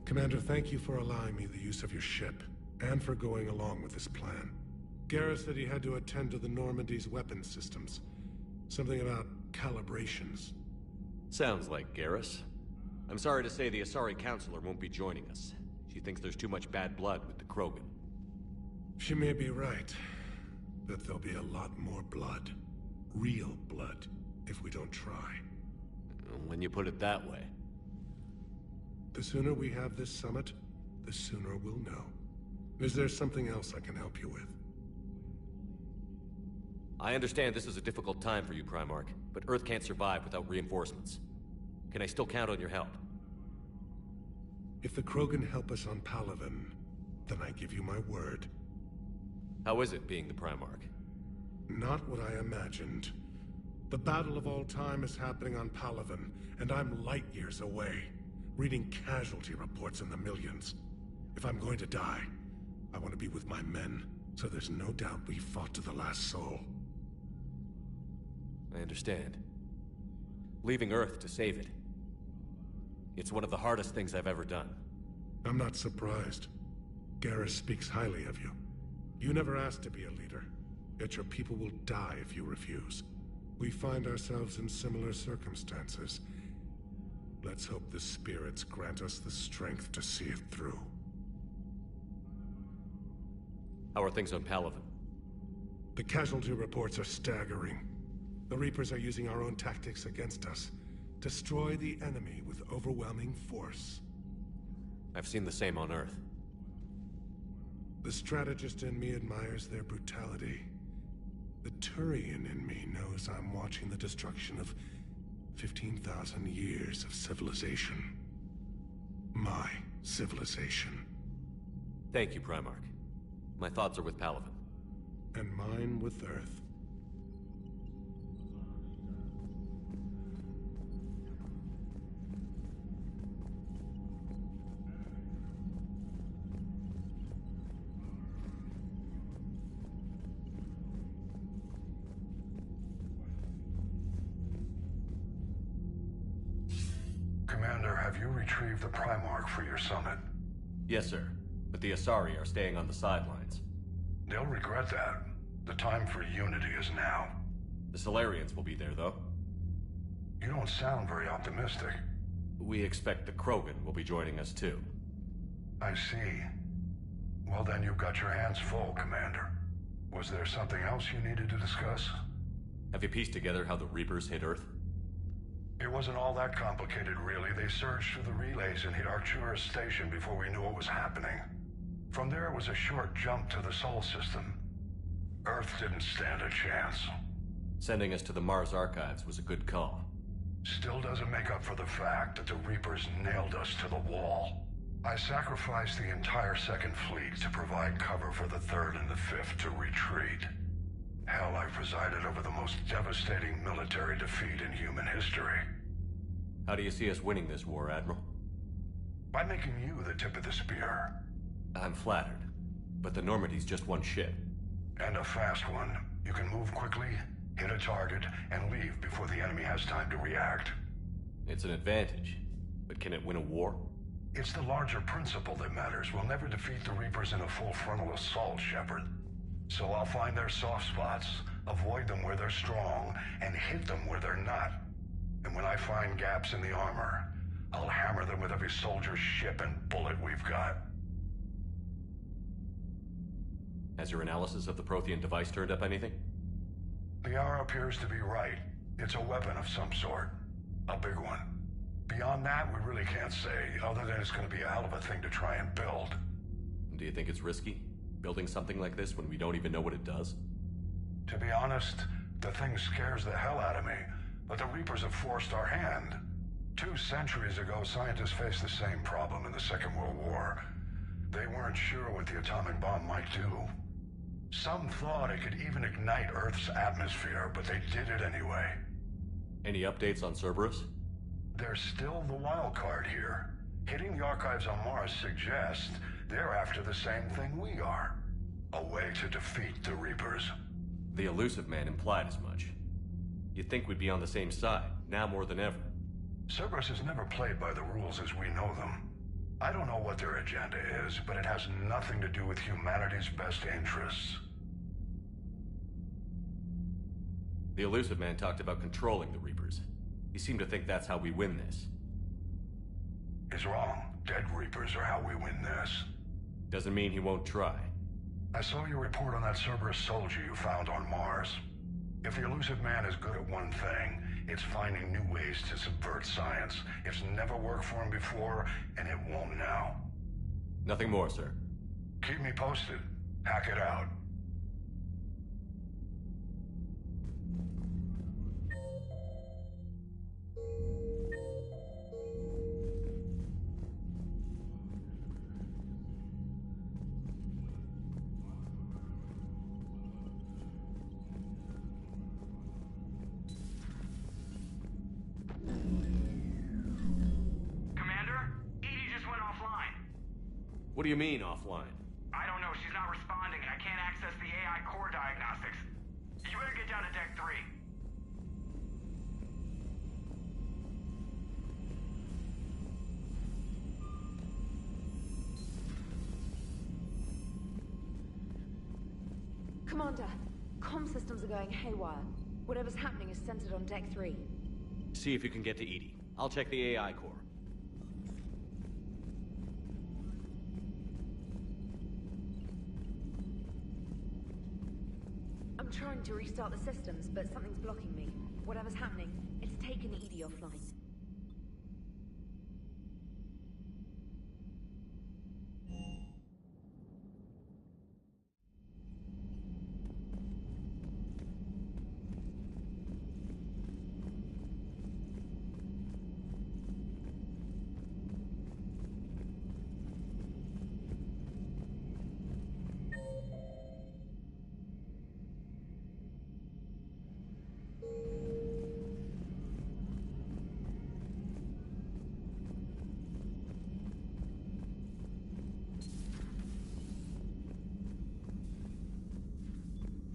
Commander, thank you for allowing me the use of your ship, and for going along with this plan. Garrus said he had to attend to the Normandy's weapon systems. Something about calibrations. Sounds like Garrus. I'm sorry to say the Asari Counselor won't be joining us. She thinks there's too much bad blood with the Krogan. She may be right, but there'll be a lot more blood. Real blood, if we don't try. When you put it that way. The sooner we have this summit, the sooner we'll know. Is there something else I can help you with? I understand this is a difficult time for you, Primarch, but Earth can't survive without reinforcements. Can I still count on your help? If the Krogan help us on Palaven, then I give you my word. How is it being the Primarch? Not what I imagined. The battle of all time is happening on Palaven, and I'm light years away, reading casualty reports in the millions. If I'm going to die, I want to be with my men, so there's no doubt we fought to the last soul. I understand. Leaving Earth to save it. It's one of the hardest things I've ever done. I'm not surprised. Garrus speaks highly of you. You never asked to be a leader, yet your people will die if you refuse. We find ourselves in similar circumstances. Let's hope the spirits grant us the strength to see it through. How are things on Palaven? The casualty reports are staggering. The Reapers are using our own tactics against us. Destroy the enemy with overwhelming force. I've seen the same on Earth. The strategist in me admires their brutality. The Turian in me knows I'm watching the destruction of 15,000 years of civilization. My civilization. Thank you, Primarch. My thoughts are with Palaven. And mine with Earth. Commander, have you retrieved the Primarch for your summit? Yes, sir. But the Asari are staying on the sidelines. They'll regret that. The time for unity is now. The Solarians will be there, though. You don't sound very optimistic. We expect the Krogan will be joining us, too. I see. Well, then you've got your hands full, Commander. Was there something else you needed to discuss? Have you pieced together how the Reapers hit Earth? It wasn't all that complicated, really. They surged through the relays and hit Arcturus Station before we knew what was happening. From there, it was a short jump to the Sol system. Earth didn't stand a chance. Sending us to the Mars Archives was a good call. Still doesn't make up for the fact that the Reapers nailed us to the wall. I sacrificed the entire Second Fleet to provide cover for the Third and the Fifth to retreat. Hell, I presided over the most devastating military defeat in human history. How do you see us winning this war, Admiral? By making you the tip of the spear. I'm flattered, but the Normandy's just one ship. And a fast one. You can move quickly, hit a target, and leave before the enemy has time to react. It's an advantage, but can it win a war? It's the larger principle that matters. We'll never defeat the Reapers in a full frontal assault, Shepard. So I'll find their soft spots, avoid them where they're strong, and hit them where they're not. And when I find gaps in the armor, I'll hammer them with every soldier, ship, and bullet we've got. Has your analysis of the Prothean device turned up anything? The hour appears to be right. It's a weapon of some sort. A big one. Beyond that, we really can't say, other than it's going to be a hell of a thing to try and build. Do you think it's risky? Building something like this when we don't even know what it does? To be honest, the thing scares the hell out of me, but the Reapers have forced our hand. 2 centuries ago, scientists faced the same problem in the Second World War. They weren't sure what the atomic bomb might do. Some thought it could even ignite Earth's atmosphere, but they did it anyway. Any updates on Cerberus? They're still the wild card here. Hitting the archives on Mars suggests they're after the same thing we are. A way to defeat the Reapers. The Elusive Man implied as much. You'd think we'd be on the same side. now more than ever. Cerberus has never played by the rules as we know them. I don't know what their agenda is, but it has nothing to do with humanity's best interests. The Elusive Man talked about controlling the Reapers. He seemed to think that's how we win this. He's wrong. Dead Reapers are how we win this. Doesn't mean he won't try. I saw your report on that Cerberus soldier you found on Mars. If the Elusive Man is good at one thing, it's finding new ways to subvert science. It's never worked for him before, and it won't now. Nothing more, sir. Keep me posted. Hack it out. What do you mean, offline? I don't know. She's not responding, and I can't access the AI core diagnostics. You better get down to Deck 3. Commander, comm systems are going haywire. Whatever's happening is centered on Deck 3. See if you can get to EDI. I'll check the AI core. I'm trying to restart the systems, but something's blocking me. Whatever's happening, it's taken EDI offline.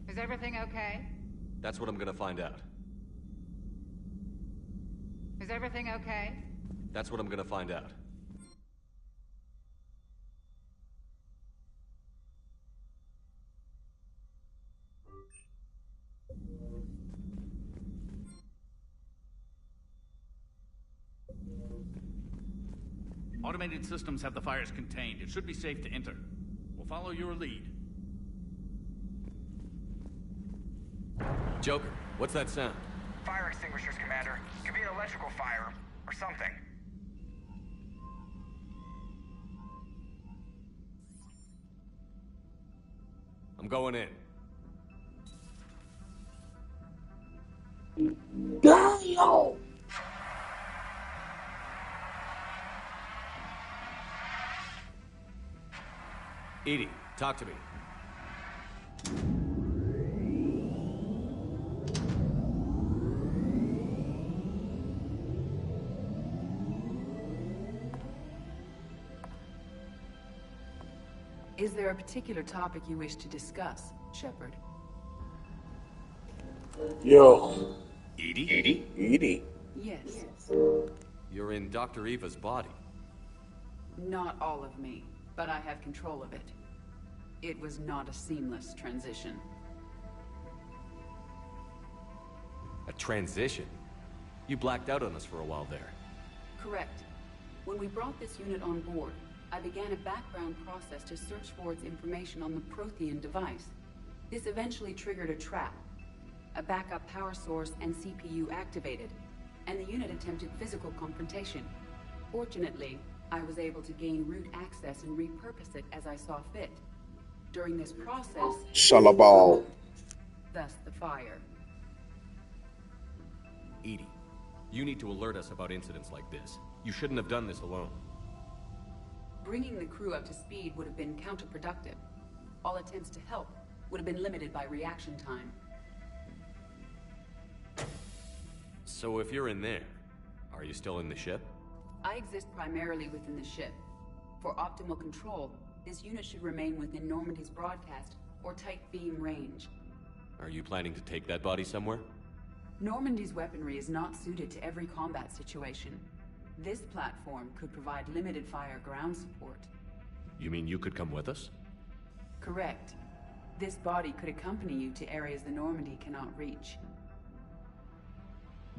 Is everything okay? That's what I'm gonna find out. Is everything okay? That's what I'm gonna find out. Automated systems have the fires contained. It should be safe to enter. We'll follow your lead. Joker, what's that sound? Fire extinguishers, Commander. Could be an electrical fire, or something. I'm going in. Damn! EDI, talk to me. Is there a particular topic you wish to discuss, Shepard? Yo. EDI? EDI. Yes. You're in Dr. Eva's body. Not all of me, but I have control of it. It was not a seamless transition. A transition? You blacked out on us for a while there. Correct. When we brought this unit on board, I began a background process to search for its information on the Prothean device. This eventually triggered a trap. A backup power source and CPU activated, and the unit attempted physical confrontation. Fortunately, I was able to gain root access and repurpose it as I saw fit. During this process... Shalabal. Thus the fire. EDI, you need to alert us about incidents like this. You shouldn't have done this alone. Bringing the crew up to speed would have been counterproductive. All attempts to help would have been limited by reaction time. So if you're in there, are you still in the ship? I exist primarily within the ship. For optimal control, this unit should remain within Normandy's broadcast or tight beam range. Are you planning to take that body somewhere? Normandy's weaponry is not suited to every combat situation. This platform could provide limited fire ground support. You mean you could come with us? Correct. This body could accompany you to areas the Normandy cannot reach.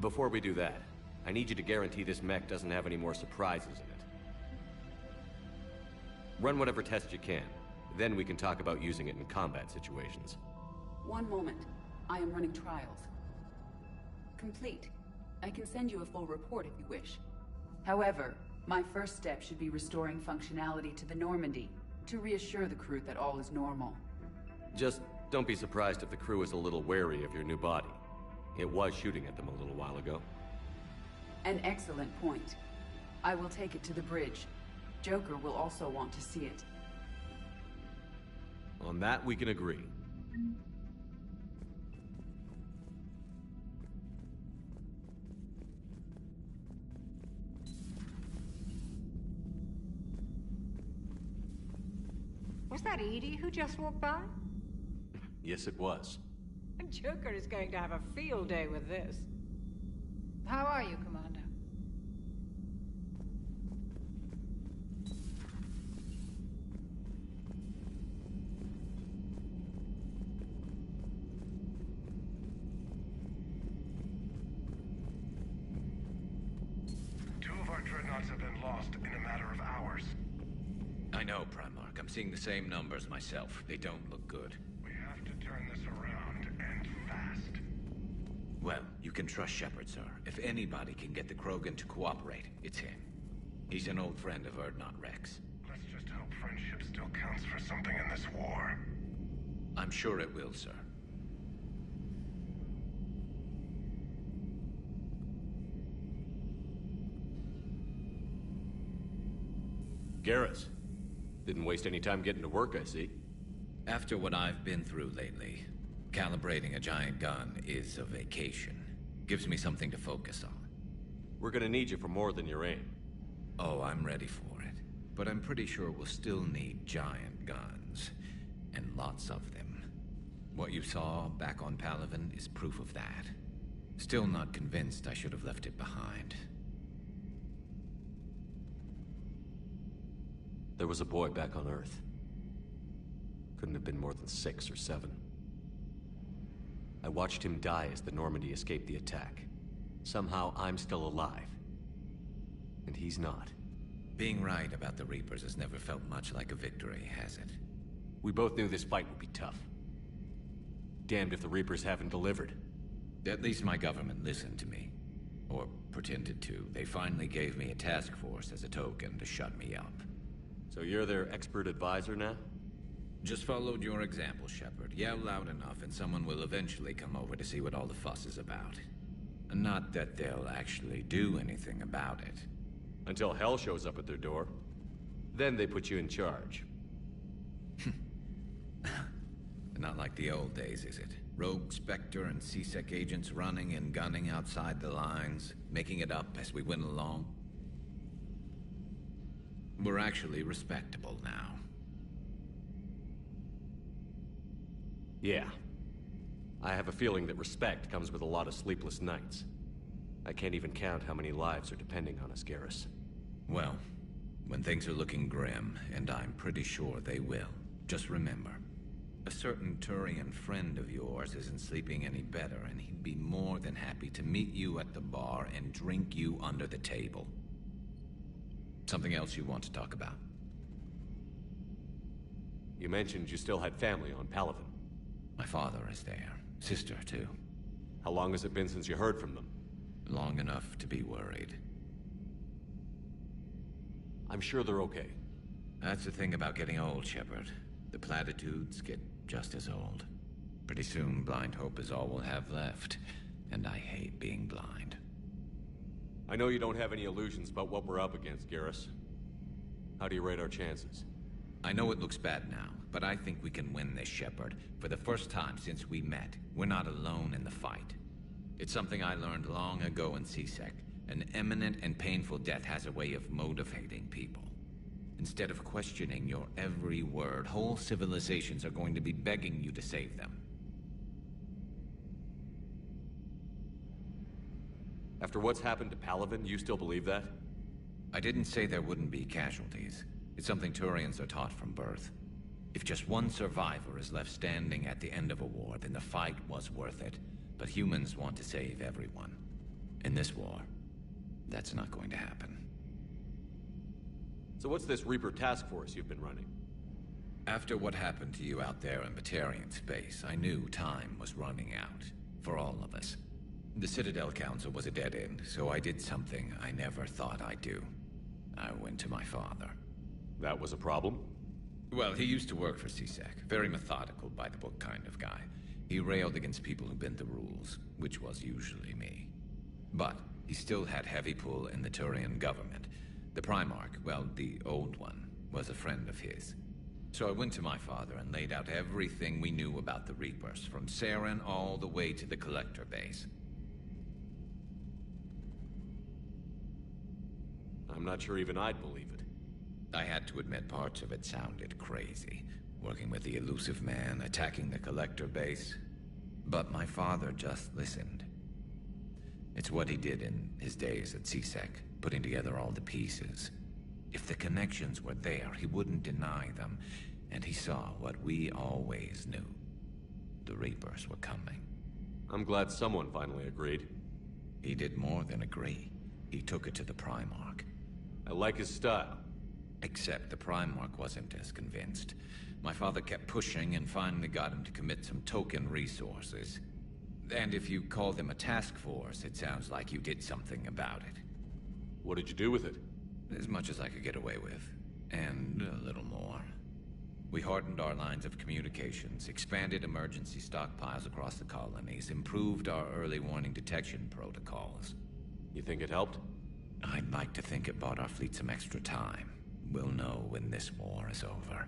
Before we do that, I need you to guarantee this mech doesn't have any more surprises in it. Run whatever tests you can. Then we can talk about using it in combat situations. One moment. I am running trials. Complete. I can send you a full report if you wish. However, my first step should be restoring functionality to the Normandy, to reassure the crew that all is normal. Just don't be surprised if the crew is a little wary of your new body. It was shooting at them a little while ago. An excellent point. I will take it to the bridge. Joker will also want to see it. On that, we can agree. Was that Edie who just walked by? Yes, it was. Joker is going to have a field day with this. How are you, Commander? Two of our dreadnoughts have been lost in a matter of hours. I know, Primarch. I'm seeing the same numbers myself. They don't look good. We have to turn this around, and fast. Well, you can trust Shepard, sir. If anybody can get the Krogan to cooperate, it's him. He's an old friend of Urdnot Rex. Let's just hope friendship still counts for something in this war. I'm sure it will, sir. Garrus. Didn't waste any time getting to work, I see. After what I've been through lately, calibrating a giant gun is a vacation. Gives me something to focus on. We're gonna need you for more than your aim. Oh, I'm ready for it. But I'm pretty sure we'll still need giant guns. And lots of them. What you saw back on Palaven is proof of that. Still not convinced I should have left it behind. There was a boy back on Earth. Couldn't have been more than 6 or 7. I watched him die as the Normandy escaped the attack. Somehow I'm still alive. And he's not. Being right about the Reapers has never felt much like a victory, has it? We both knew this fight would be tough. Damned if the Reapers haven't delivered. At least my government listened to me. Or pretended to. They finally gave me a task force as a token to shut me up. So you're their expert advisor now? Just followed your example, Shepard. Yell loud enough and someone will eventually come over to see what all the fuss is about. Not that they'll actually do anything about it. Until hell shows up at their door. Then they put you in charge. Not like the old days, is it? Rogue Spectre and C-Sec agents running and gunning outside the lines, making it up as we went along. We're actually respectable now. Yeah. I have a feeling that respect comes with a lot of sleepless nights. I can't even count how many lives are depending on us, Garrus. Well, when things are looking grim, and I'm pretty sure they will, just remember, a certain Turian friend of yours isn't sleeping any better, and he'd be more than happy to meet you at the bar and drink you under the table. Something else you want to talk about? You mentioned you still had family on Palaven. My father is there. Sister, too. How long has it been since you heard from them? Long enough to be worried. I'm sure they're okay. That's the thing about getting old, Shepard. The platitudes get just as old. Pretty soon, blind hope is all we'll have left. And I hate being blind. I know you don't have any illusions about what we're up against, Garrus. How do you rate our chances? I know it looks bad now, but I think we can win this, Shepard. For the first time since we met, we're not alone in the fight. It's something I learned long ago in C-Sec. An imminent and painful death has a way of motivating people. Instead of questioning your every word, whole civilizations are going to be begging you to save them. After what's happened to Palaven, you still believe that? I didn't say there wouldn't be casualties. It's something Turians are taught from birth. If just one survivor is left standing at the end of a war, then the fight was worth it. But humans want to save everyone. In this war, that's not going to happen. So what's this Reaper task force you've been running? After what happened to you out there in Batarian space, I knew time was running out. For all of us. The Citadel Council was a dead end, so I did something I never thought I'd do. I went to my father. That was a problem? Well, he used to work for CSEC. Very methodical, by-the-book kind of guy. He railed against people who bent the rules, which was usually me. But he still had heavy pull in the Turian government. The Primarch, well, the old one, was a friend of his. So I went to my father and laid out everything we knew about the Reapers, from Saren all the way to the Collector base. I'm not sure even I'd believe it. I had to admit parts of it sounded crazy. Working with the elusive man, attacking the Collector base. But my father just listened. It's what he did in his days at CSEC, putting together all the pieces. If the connections were there, he wouldn't deny them. And he saw what we always knew. The Reapers were coming. I'm glad someone finally agreed. He did more than agree. He took it to the Primarch. I like his style. Except the Primarch wasn't as convinced. My father kept pushing and finally got him to commit some token resources. And if you call them a task force, it sounds like you did something about it. What did you do with it? As much as I could get away with. And a little more. We hardened our lines of communications, expanded emergency stockpiles across the colonies, improved our early warning detection protocols. You think it helped? I'd like to think it bought our fleet some extra time. We'll know when this war is over.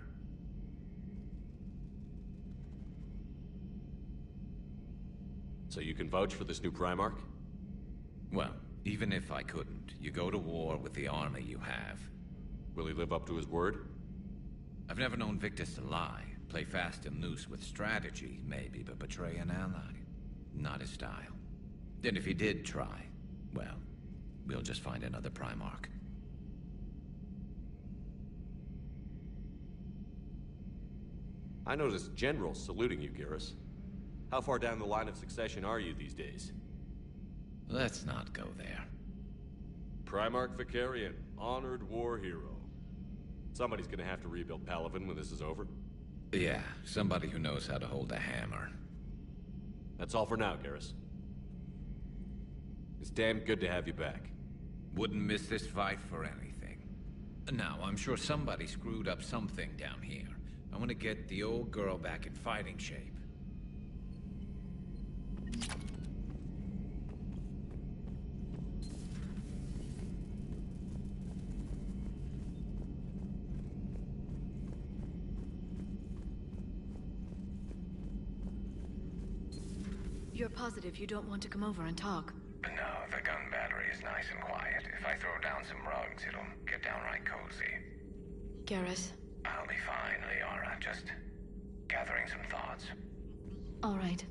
So you can vouch for this new Primarch? Well, even if I couldn't, you go to war with the army you have. Will he live up to his word? I've never known Victus to lie. Play fast and loose with strategy, maybe, but betray an ally. Not his style. And if he did try, well, we'll just find another Primarch. I noticed generals saluting you, Garrus. How far down the line of succession are you these days? Let's not go there. Primarch Vicarian, honored war hero. Somebody's gonna have to rebuild Palaven when this is over. Yeah, somebody who knows how to hold a hammer. That's all for now, Garrus. It's damn good to have you back. Wouldn't miss this fight for anything. Now, I'm sure somebody screwed up something down here. I want to get the old girl back in fighting shape. You're positive you don't want to come over and talk? No, the gun battery is nice and quiet. If I throw down some rugs, it'll get downright cozy. Garrus? I'll be fine, Liara. Just gathering some thoughts. All right.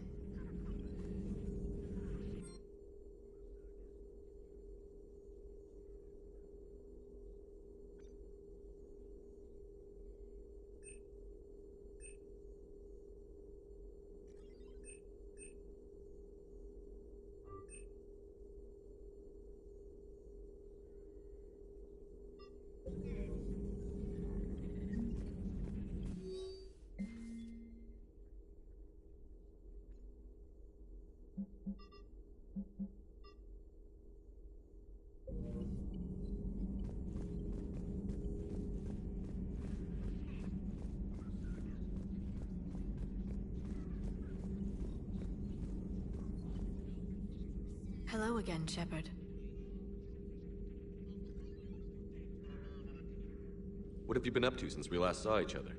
Hello again, Shepard. What have you been up to since we last saw each other?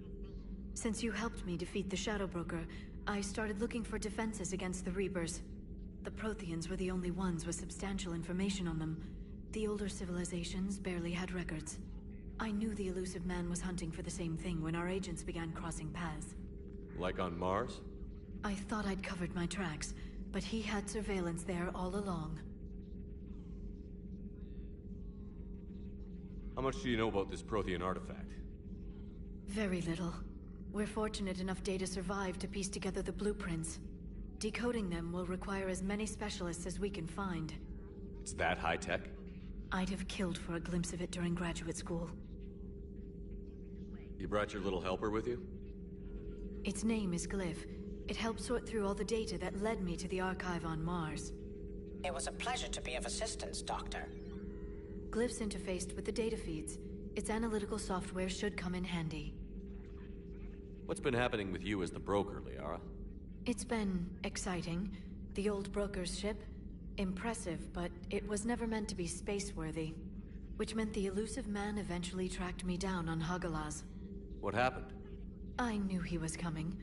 Since you helped me defeat the Shadow Broker, I started looking for defenses against the Reapers. The Protheans were the only ones with substantial information on them. The older civilizations barely had records. I knew the elusive man was hunting for the same thing when our agents began crossing paths. Like on Mars? I thought I'd covered my tracks, but he had surveillance there all along. How much do you know about this Prothean artifact? Very little. We're fortunate enough Data survived to piece together the blueprints. Decoding them will require as many specialists as we can find. It's that high-tech? I'd have killed for a glimpse of it during graduate school. You brought your little helper with you? Its name is Glyph. It helped sort through all the data that led me to the archive on Mars. It was a pleasure to be of assistance, Doctor. Glyph's interfaced with the data feeds. Its analytical software should come in handy. What's been happening with you as the broker, Liara? It's been exciting. The old broker's ship? Impressive, but it was never meant to be space-worthy. Which meant the elusive man eventually tracked me down on Hagalaz. What happened? I knew he was coming.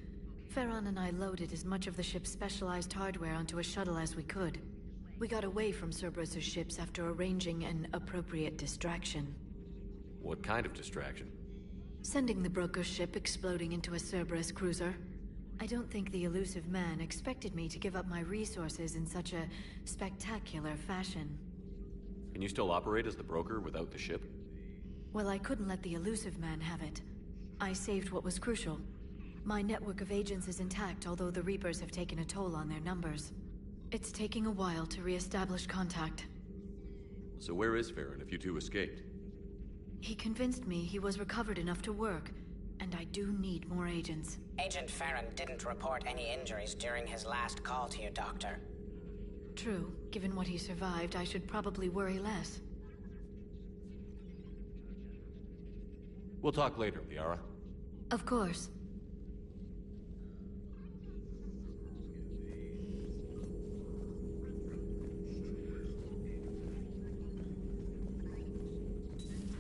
Farron and I loaded as much of the ship's specialized hardware onto a shuttle as we could. We got away from Cerberus' ships after arranging an appropriate distraction. What kind of distraction? Sending the broker's ship exploding into a Cerberus cruiser. I don't think the elusive man expected me to give up my resources in such a spectacular fashion. Can you still operate as the broker without the ship? Well, I couldn't let the elusive man have it. I saved what was crucial. My network of agents is intact, although the Reapers have taken a toll on their numbers. It's taking a while to re-establish contact. So where is Farron if you two escaped? He convinced me he was recovered enough to work, and I do need more agents. Agent Farron didn't report any injuries during his last call to you, Doctor. True. Given what he survived, I should probably worry less. We'll talk later, Liara. Of course.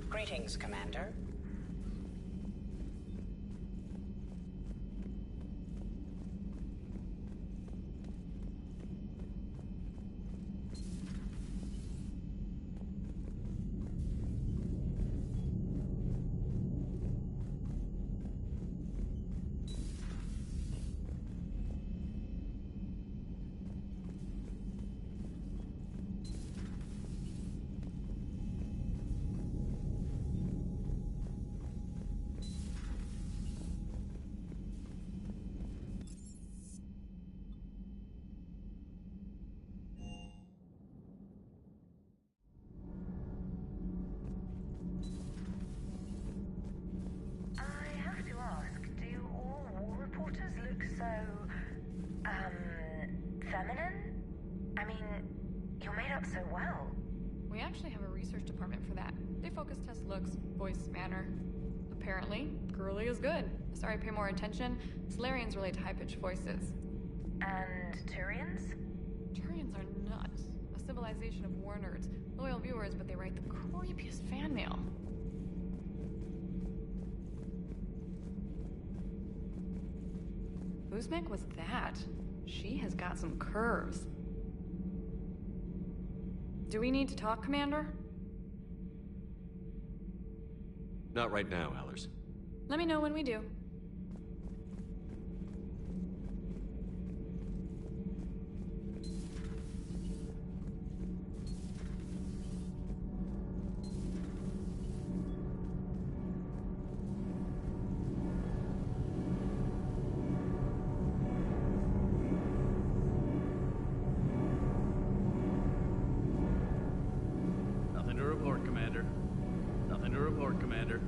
Greetings, Commander. Feminine? I mean, you're made up so well. We actually have a research department for that. They focus test looks, voice, manner. Apparently, girly is good. Sorry, pay more attention. Solarians relate to high-pitched voices. And Turians? Turians are nuts. A civilization of war nerds. Loyal viewers, but they write the creepiest fan mail. Whose mech was that? She has got some curves. Do we need to talk, Commander? Not right now, Allers. Let me know when we do. Nothing to report, Commander. Nothing to report, Commander.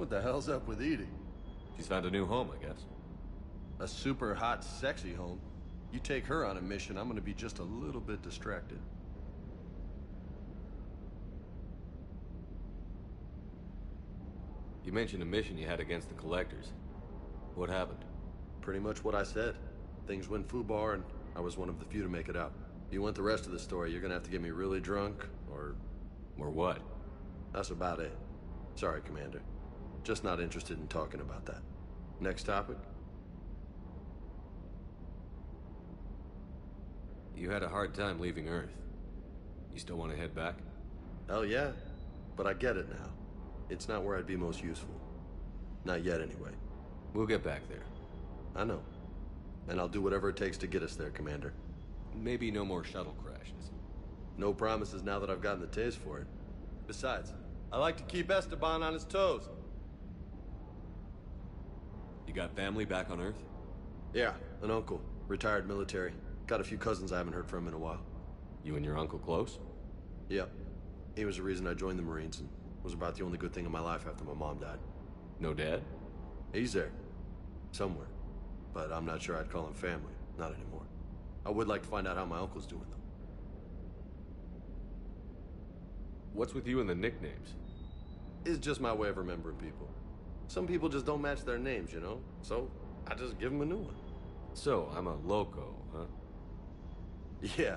What the hell's up with Edie? She's found a new home, I guess. A super hot, sexy home. You take her on a mission, I'm gonna be just a little bit distracted. You mentioned a mission you had against the Collectors. What happened? Pretty much what I said. Things went foobar, and I was one of the few to make it out. If you want the rest of the story, you're gonna have to get me really drunk, or... Or what? That's about it. Sorry, Commander. Just not interested in talking about that. Next topic? You had a hard time leaving Earth. You still want to head back? Hell yeah. But I get it now. It's not where I'd be most useful. Not yet, anyway. We'll get back there. I know. And I'll do whatever it takes to get us there, Commander. Maybe no more shuttle crashes. No promises now that I've gotten the taste for it. Besides, I like to keep Esteban on his toes. You got family back on Earth? Yeah, an uncle. Retired military. Got a few cousins I haven't heard from in a while. You and your uncle close? Yep. He was the reason I joined the Marines and was about the only good thing in my life after my mom died. No dad? He's there. Somewhere. But I'm not sure I'd call him family. Not anymore. I would like to find out how my uncle's doing, though. What's with you and the nicknames? It's just my way of remembering people. Some people just don't match their names, you know? So, I just give them a new one. So, I'm a loco, huh? Yeah.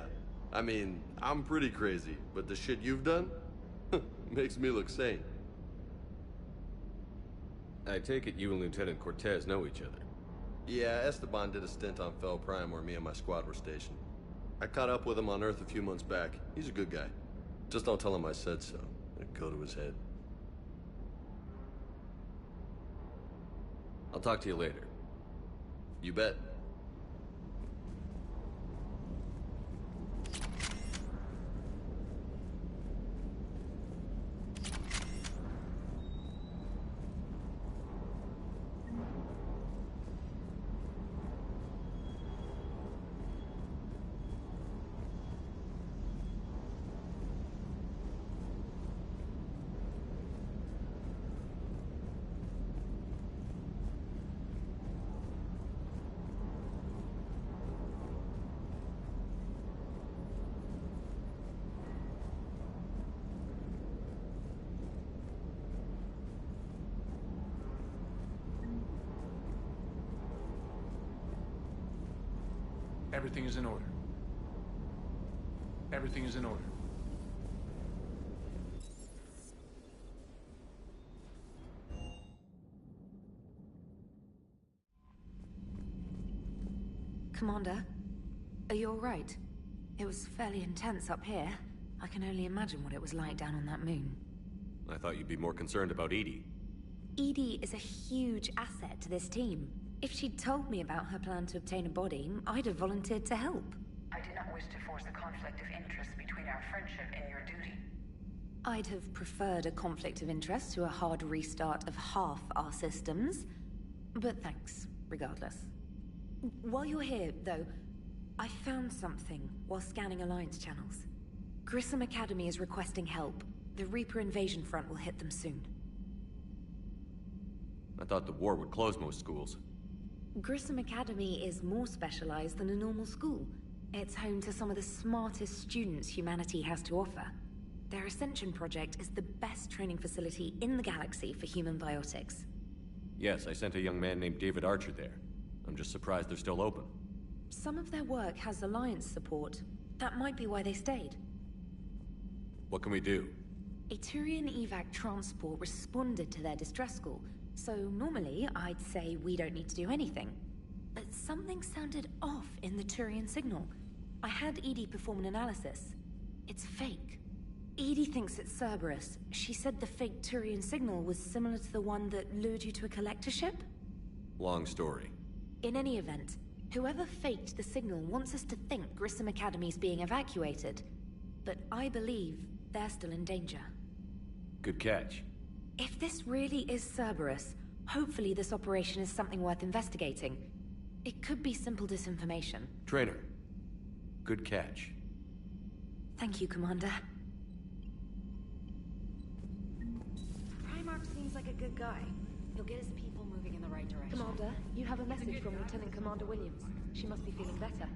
I mean, I'm pretty crazy, but the shit you've done makes me look sane. I take it you and Lieutenant Cortez know each other. Yeah, Esteban did a stint on Fel Prime where me and my squad were stationed. I caught up with him on Earth a few months back. He's a good guy. Just don't tell him I said so. It'd go to his head. I'll talk to you later. You bet. Everything is in order. Everything is in order. Commander, are you all right? It was fairly intense up here. I can only imagine what it was like down on that moon. I thought you'd be more concerned about Edie. Edie is a huge asset to this team. If she'd told me about her plan to obtain a body, I'd have volunteered to help. I did not wish to force a conflict of interest between our friendship and your duty. I'd have preferred a conflict of interest to a hard restart of half our systems. But thanks, regardless. While you're here, though, I found something while scanning Alliance channels. Grissom Academy is requesting help. The Reaper invasion front will hit them soon. I thought the war would close most schools. Grissom Academy is more specialized than a normal school. It's home to some of the smartest students humanity has to offer. Their Ascension project is the best training facility in the galaxy for human biotics. Yes, I sent a young man named David Archer there. I'm just surprised they're still open. Some of their work has Alliance support. That might be why they stayed. What can we do? A Turian evac transport responded to their distress call, so normally I'd say we don't need to do anything. But something sounded off in the Turian signal. I had Edie perform an analysis. It's fake. Edie thinks it's Cerberus. She said the fake Turian signal was similar to the one that lured you to a collector ship? Long story. In any event, whoever faked the signal wants us to think Grissom Academy's being evacuated. But I believe they're still in danger. Good catch. If this really is Cerberus, hopefully this operation is something worth investigating. It could be simple disinformation. Trainer. Good catch. Thank you, Commander. Primarch seems like a good guy. He'll get his people moving in the right direction. Commander, you have a message from Lieutenant Commander Williams. She must be feeling better.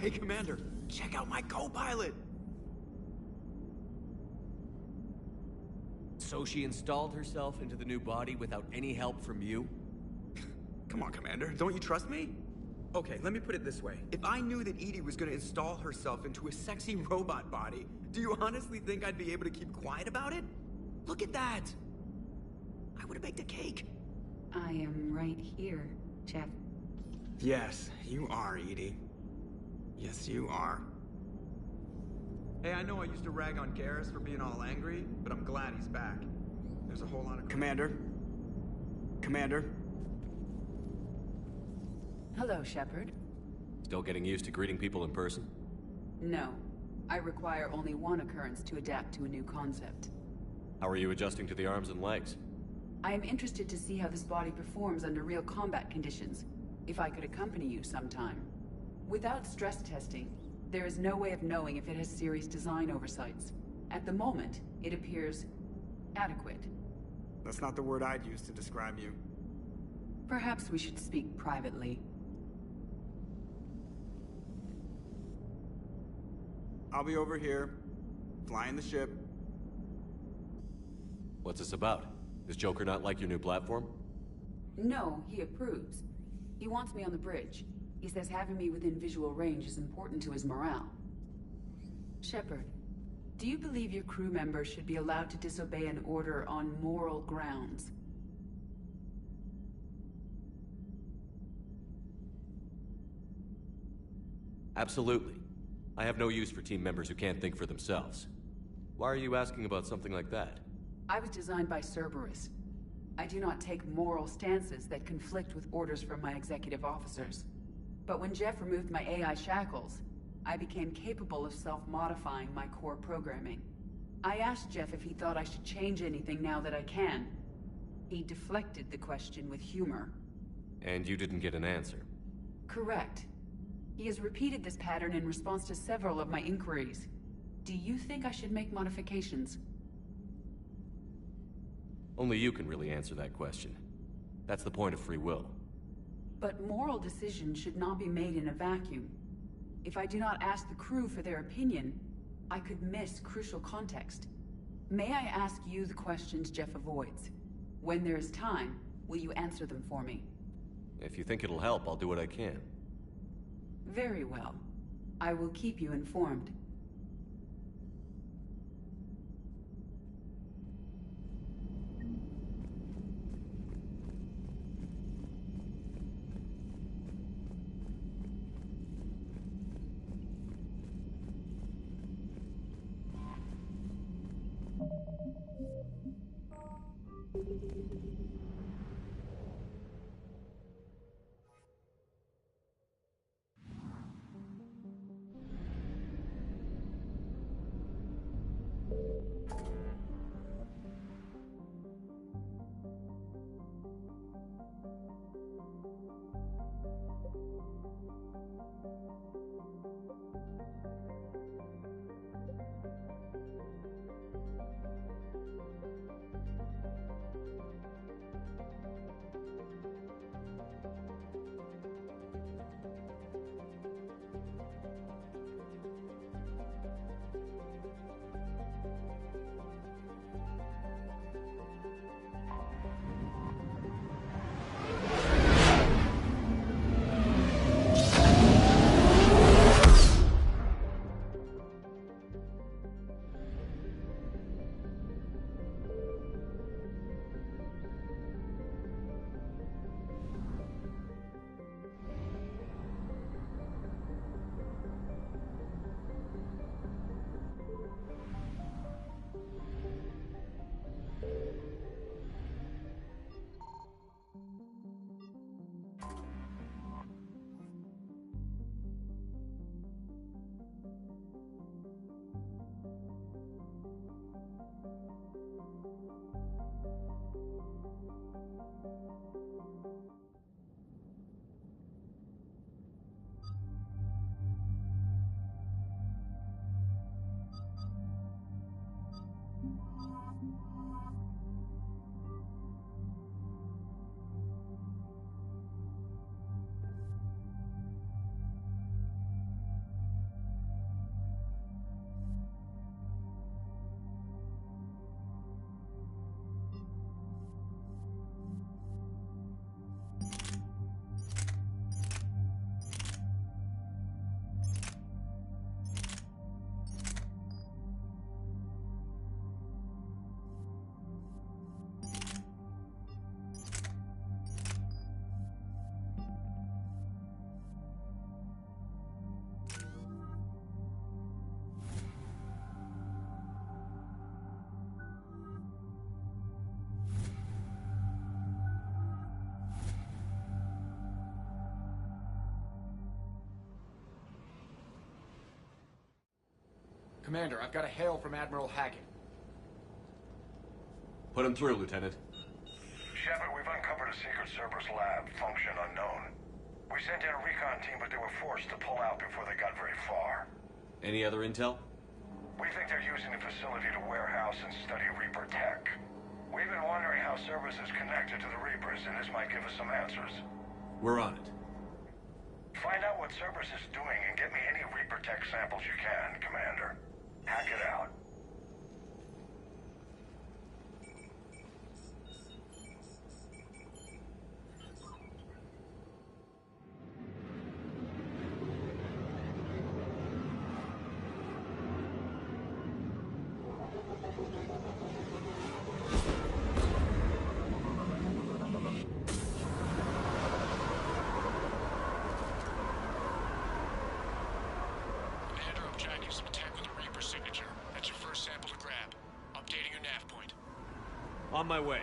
Hey, Commander, check out my co-pilot! So she installed herself into the new body without any help from you? Come on, Commander, don't you trust me? Okay, let me put it this way. If I knew that Edie was gonna install herself into a sexy robot body, do you honestly think I'd be able to keep quiet about it? Look at that! I would've baked a cake. I am right here, Jeff. Yes, you are, Edie. Yes, you are. Hey, I know I used to rag on Garrus for being all angry, but I'm glad he's back. There's a whole lot of... Commander? Commander? Hello, Shepard. Still getting used to greeting people in person? No. I require only one occurrence to adapt to a new concept. How are you adjusting to the arms and legs? I am interested to see how this body performs under real combat conditions. If I could accompany you sometime. Without stress testing, there is no way of knowing if it has serious design oversights. At the moment, it appears adequate. That's not the word I'd use to describe you. Perhaps we should speak privately. I'll be over here, flying the ship. What's this about? Does Joker not like your new platform? No, he approves. He wants me on the bridge. He says having me within visual range is important to his morale. Shepard, do you believe your crew members should be allowed to disobey an order on moral grounds? Absolutely. I have no use for team members who can't think for themselves. Why are you asking about something like that? I was designed by Cerberus. I do not take moral stances that conflict with orders from my executive officers. But when Jeff removed my AI shackles, I became capable of self-modifying my core programming. I asked Jeff if he thought I should change anything now that I can. He deflected the question with humor. And you didn't get an answer? Correct. He has repeated this pattern in response to several of my inquiries. Do you think I should make modifications? Only you can really answer that question. That's the point of free will. But moral decisions should not be made in a vacuum. If I do not ask the crew for their opinion, I could miss crucial context. May I ask you the questions Jeff avoids? When there is time, Will you answer them for me? If you think it'll help, I'll do what I can. Very well. I will keep you informed. Commander, I've got a hail from Admiral Hackett. Put him through, Lieutenant. Shepard, we've uncovered a secret Cerberus lab, function unknown. We sent in a recon team, but they were forced to pull out before they got very far. Any other intel? We think they're using the facility to warehouse and study Reaper tech. We've been wondering how Cerberus is connected to the Reapers, and this might give us some answers. We're on it. Find out what Cerberus is doing and get me any Reaper tech samples you can, Commander. Hack it out. On my way.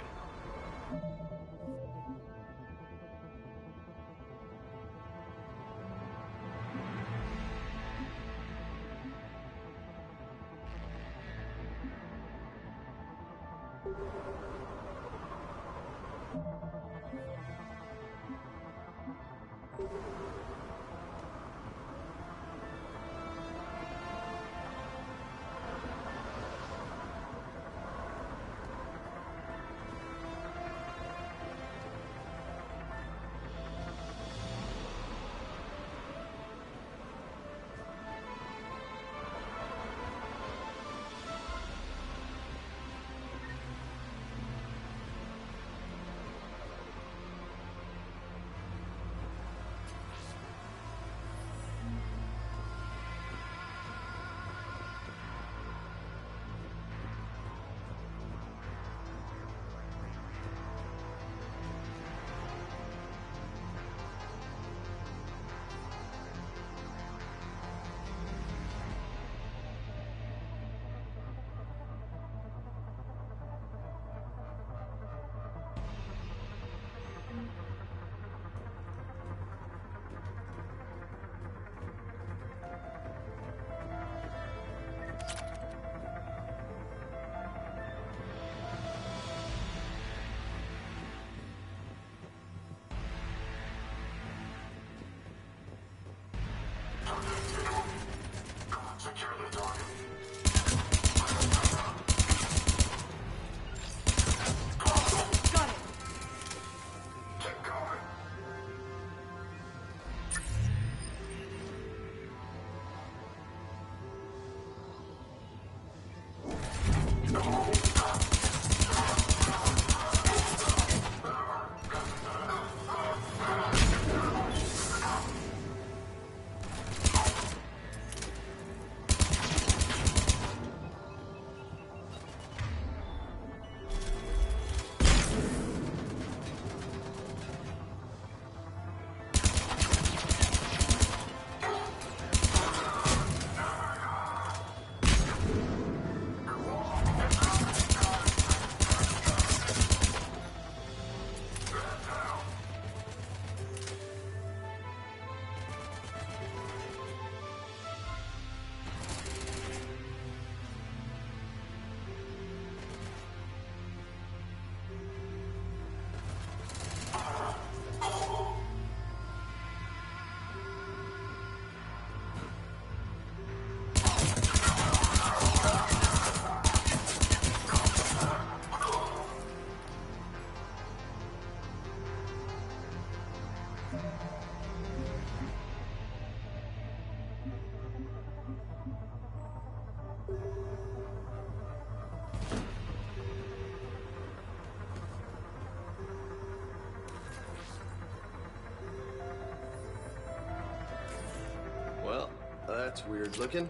That's weird looking.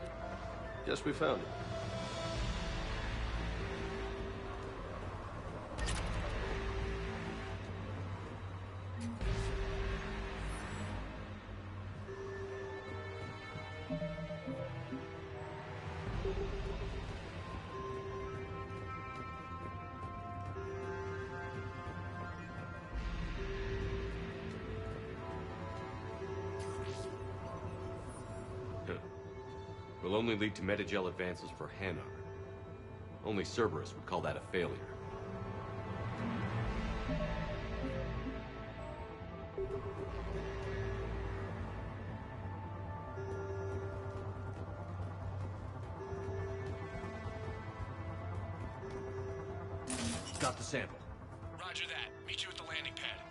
Guess we found it. Will only lead to Metagel advances for Hanar. Only Cerberus would call that a failure. Got the sample. Roger that. Meet you at the landing pad.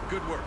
Good work.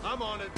I'm on it.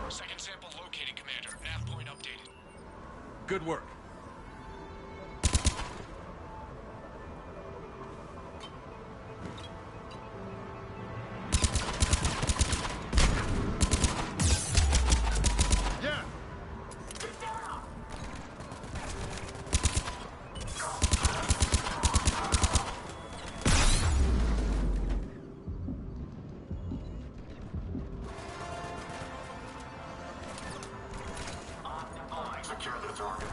Second sample located, Commander. Nav point updated. Good work. Secure the target.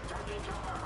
Taking cover.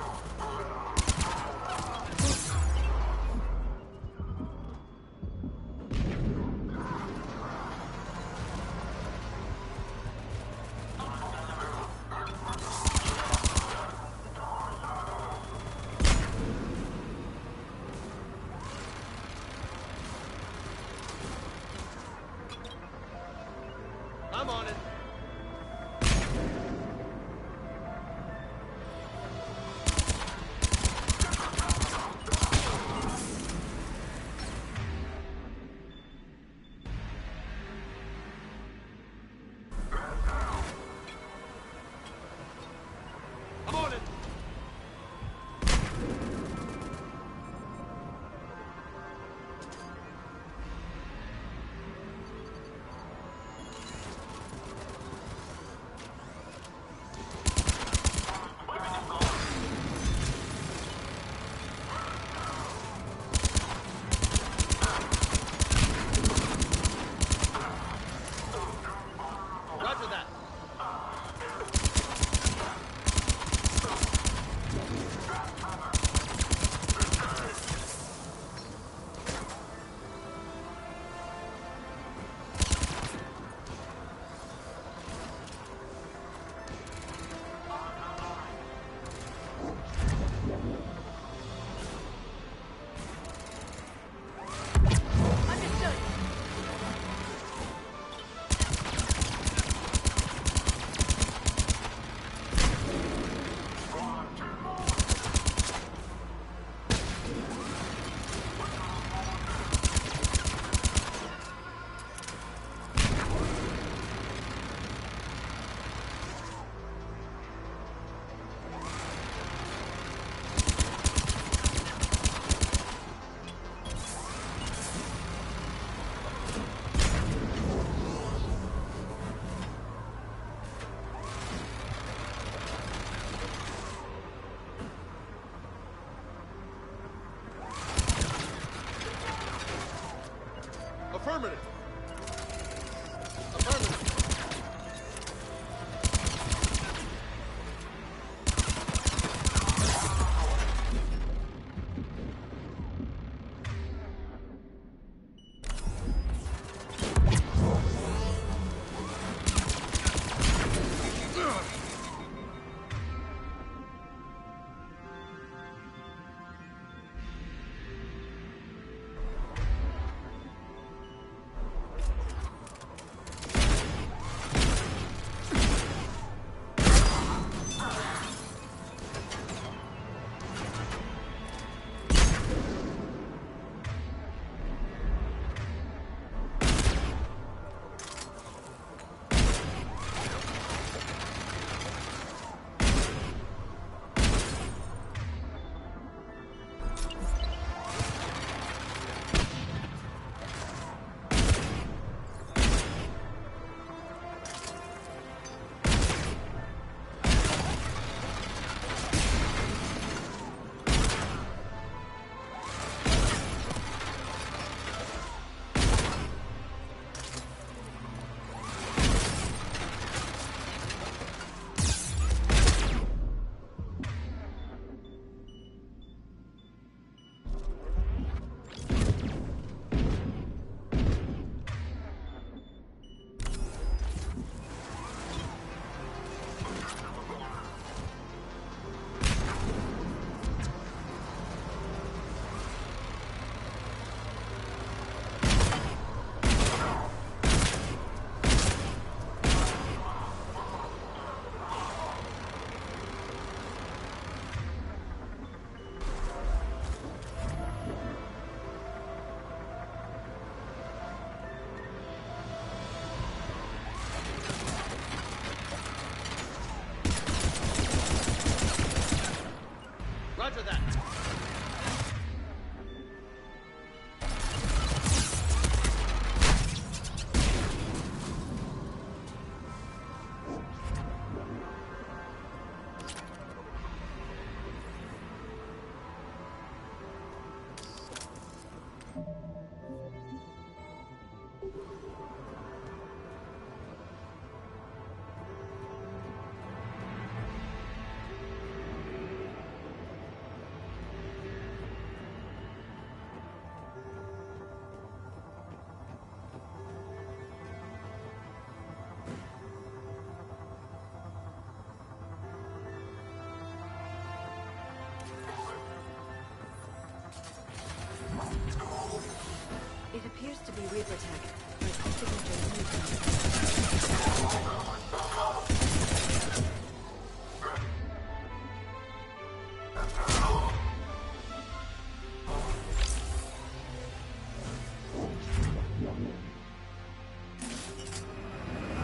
paper tag. My signature is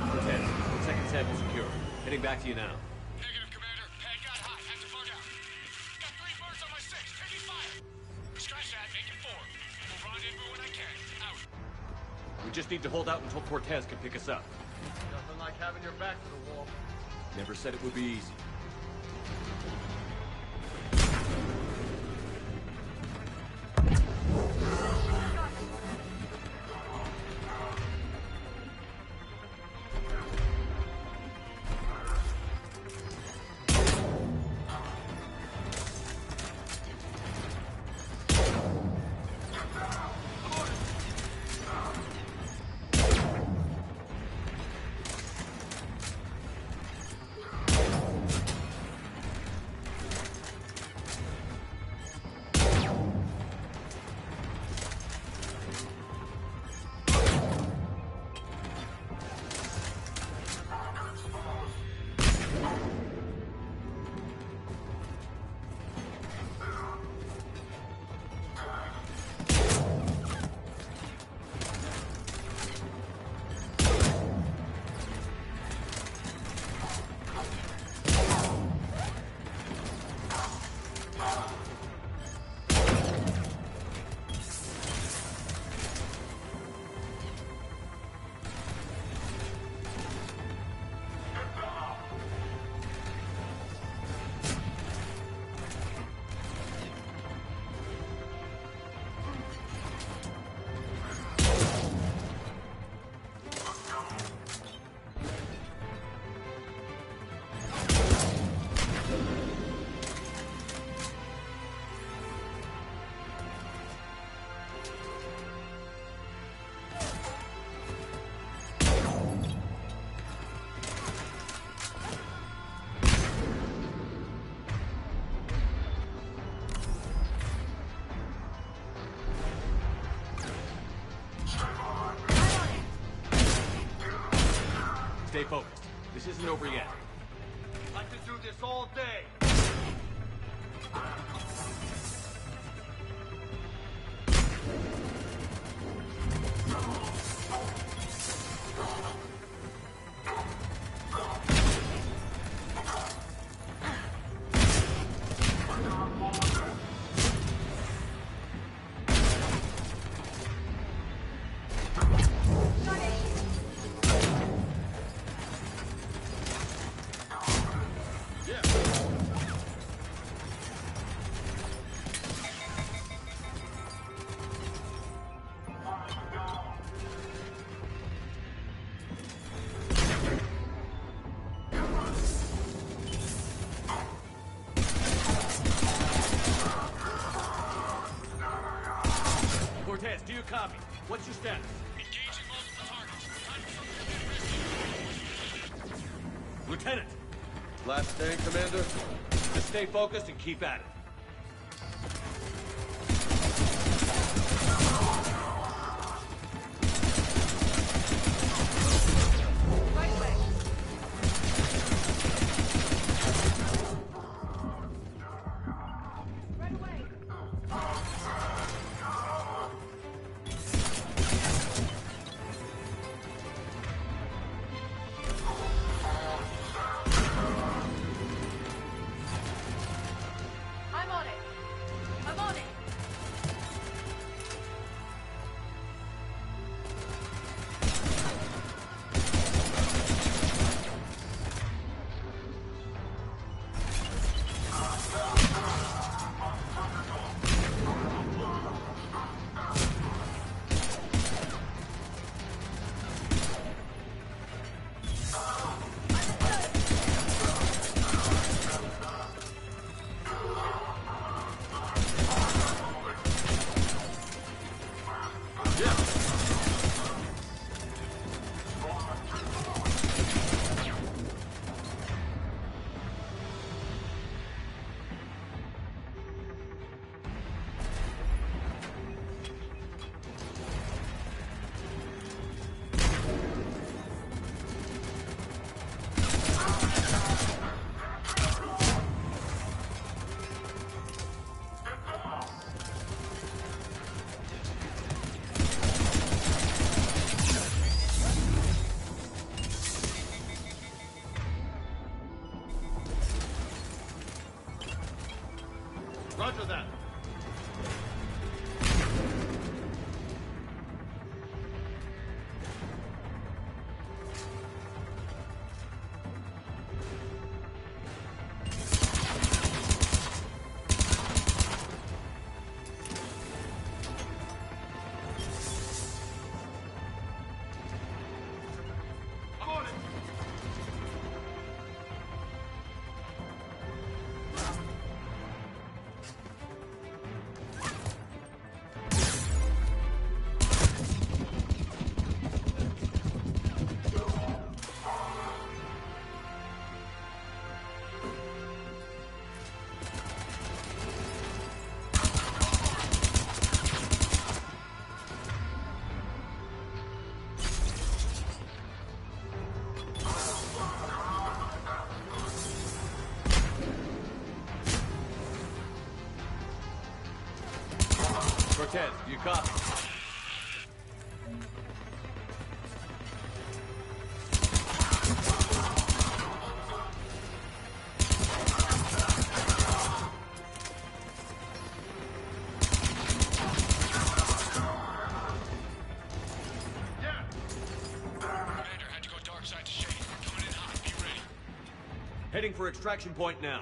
Cortez, second sample secure. Heading back to you now. Negative, Commander. Pad got hot. Have to bug out. Got 3 birds on my 6. Taking fire. Scratch that. Make it 4. We'll rendezvous when I can. Out. We just need to hold out until Cortez can pick us up. Nothing like having your back to the wall. Never said it would be easy. Stay focused. This isn't over yet. I could do this all day. Cortez, do you copy? What's your status? Engaging multiple targets. Time for something risky. Lieutenant! Last stand, Commander? Just stay focused and keep at it. Roger that. Cortez, do you copy? Commander, had to go dark side to Shady. Coming in hot. Be ready. Heading for extraction point now.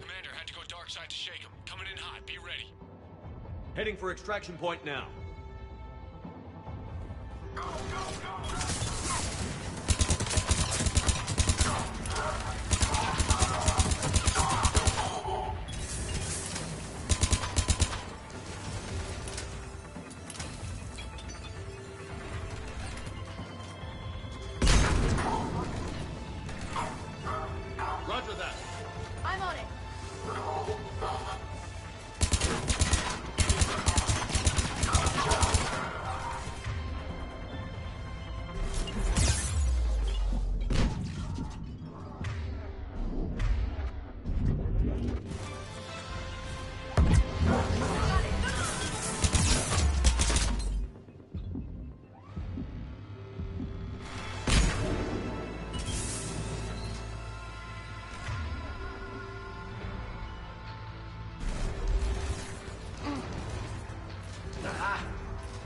Commander, had to go dark side to shake him. Coming in hot. Be ready. Heading for extraction point now. Roger that. I'm on it.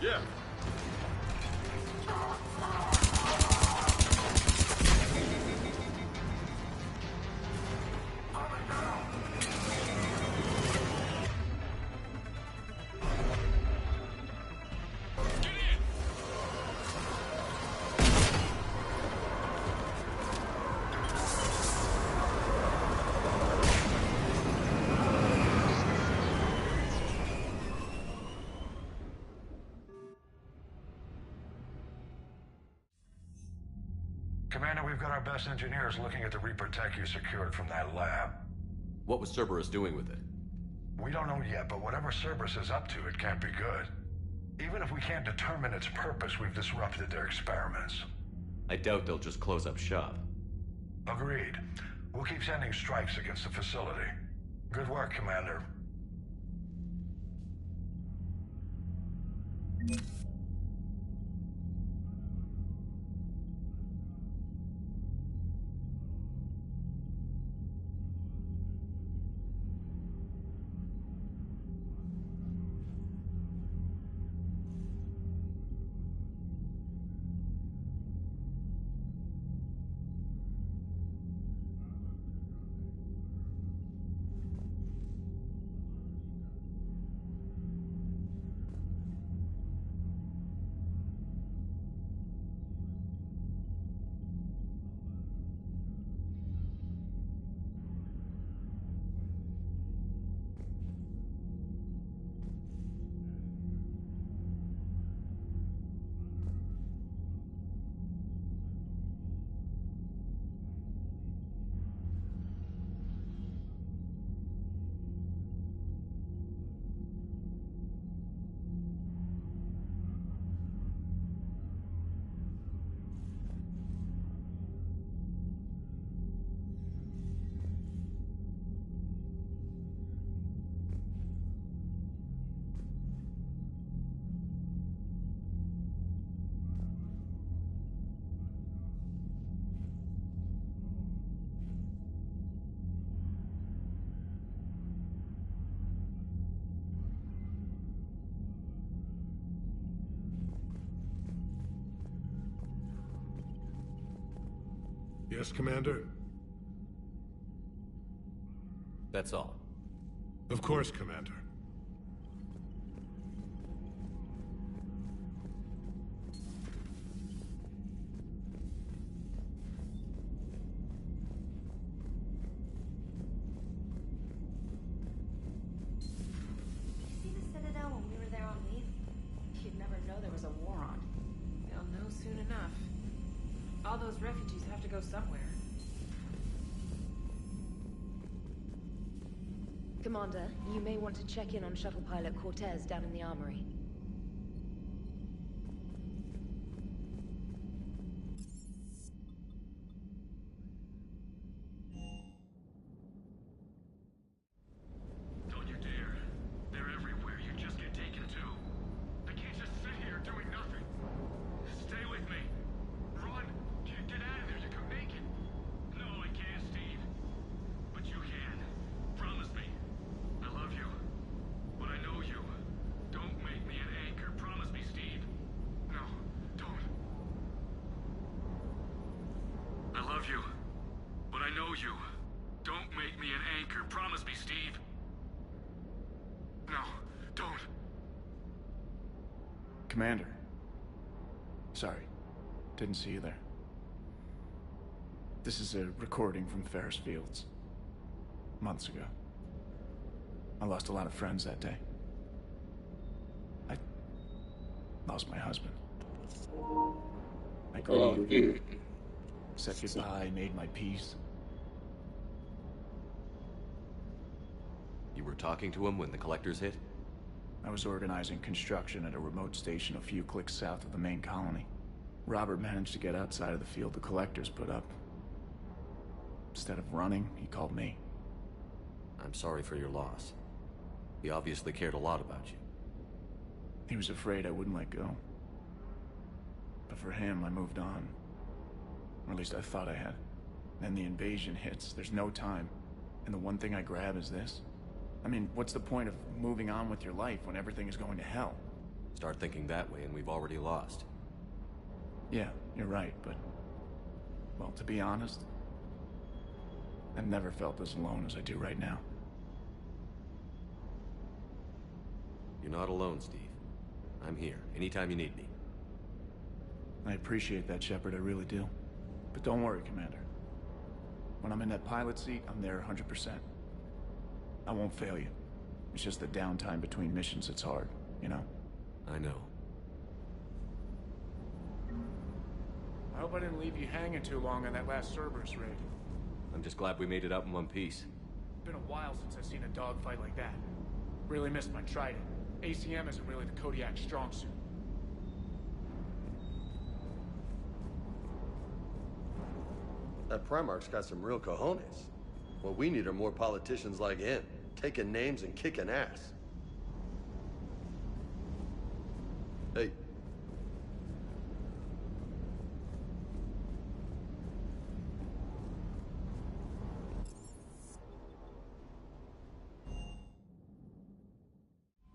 Yeah. Commander, we've got our best engineers looking at the Reaper tech you secured from that lab. What was Cerberus doing with it? We don't know yet, but whatever Cerberus is up to, it can't be good. Even if we can't determine its purpose, we've disrupted their experiments. I doubt they'll just close up shop. Agreed. We'll keep sending strikes against the facility. Good work, Commander. Yes, Commander? That's all. Of course, Commander. See the Citadel when we were there on leave? You'd never know there was a war on. You'll know soon enough. All those refugees have to go somewhere. Commander, you may want to check in on shuttle pilot Cortez down in the armory. Don't you dare. They're everywhere. You just get taken too. I can't just sit here doing nothing. Stay with me. Run. Get out of there. You can make it. No, I can't, Steve. But you can. Promise me. I love you. But I know you. Don't make me an anchor. Promise me, Steve. No, don't. I love you. But I know you. Don't make me an anchor. Promise me, Steve. No, don't. Commander. Sorry. Didn't see you there. This is a recording from Ferris Fields. Months ago. I lost a lot of friends that day. I lost my husband. I grieved. Said goodbye, made my peace. You were talking to him when the collectors hit? I was organizing construction at a remote station a few clicks south of the main colony. Robert managed to get outside of the field the collectors put up. Instead of running, he called me. I'm sorry for your loss. He obviously cared a lot about you. He was afraid I wouldn't let go. But for him, I moved on. Or at least I thought I had. Then the invasion hits, there's no time. And the one thing I grab is this. I mean, what's the point of moving on with your life when everything is going to hell? Start thinking that way and we've already lost. Yeah, you're right, but... well, to be honest, I've never felt as alone as I do right now. You're not alone, Steve. I'm here, anytime you need me. I appreciate that, Shepard, I really do. But don't worry, Commander. When I'm in that pilot seat, I'm there 100%. I won't fail you. It's just the downtime between missions that's hard, you know? I know. I hope I didn't leave you hanging too long on that last Cerberus raid. I'm just glad we made it out in one piece. Been a while since I've seen a dogfight like that. Really missed my Trident. ACM isn't really the Kodiak's strong suit. That Primarch's got some real cojones. What we need are more politicians like him, taking names and kicking ass. Hey.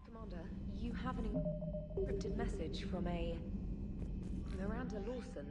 Commander, you have an encrypted message from a... Miranda Lawson.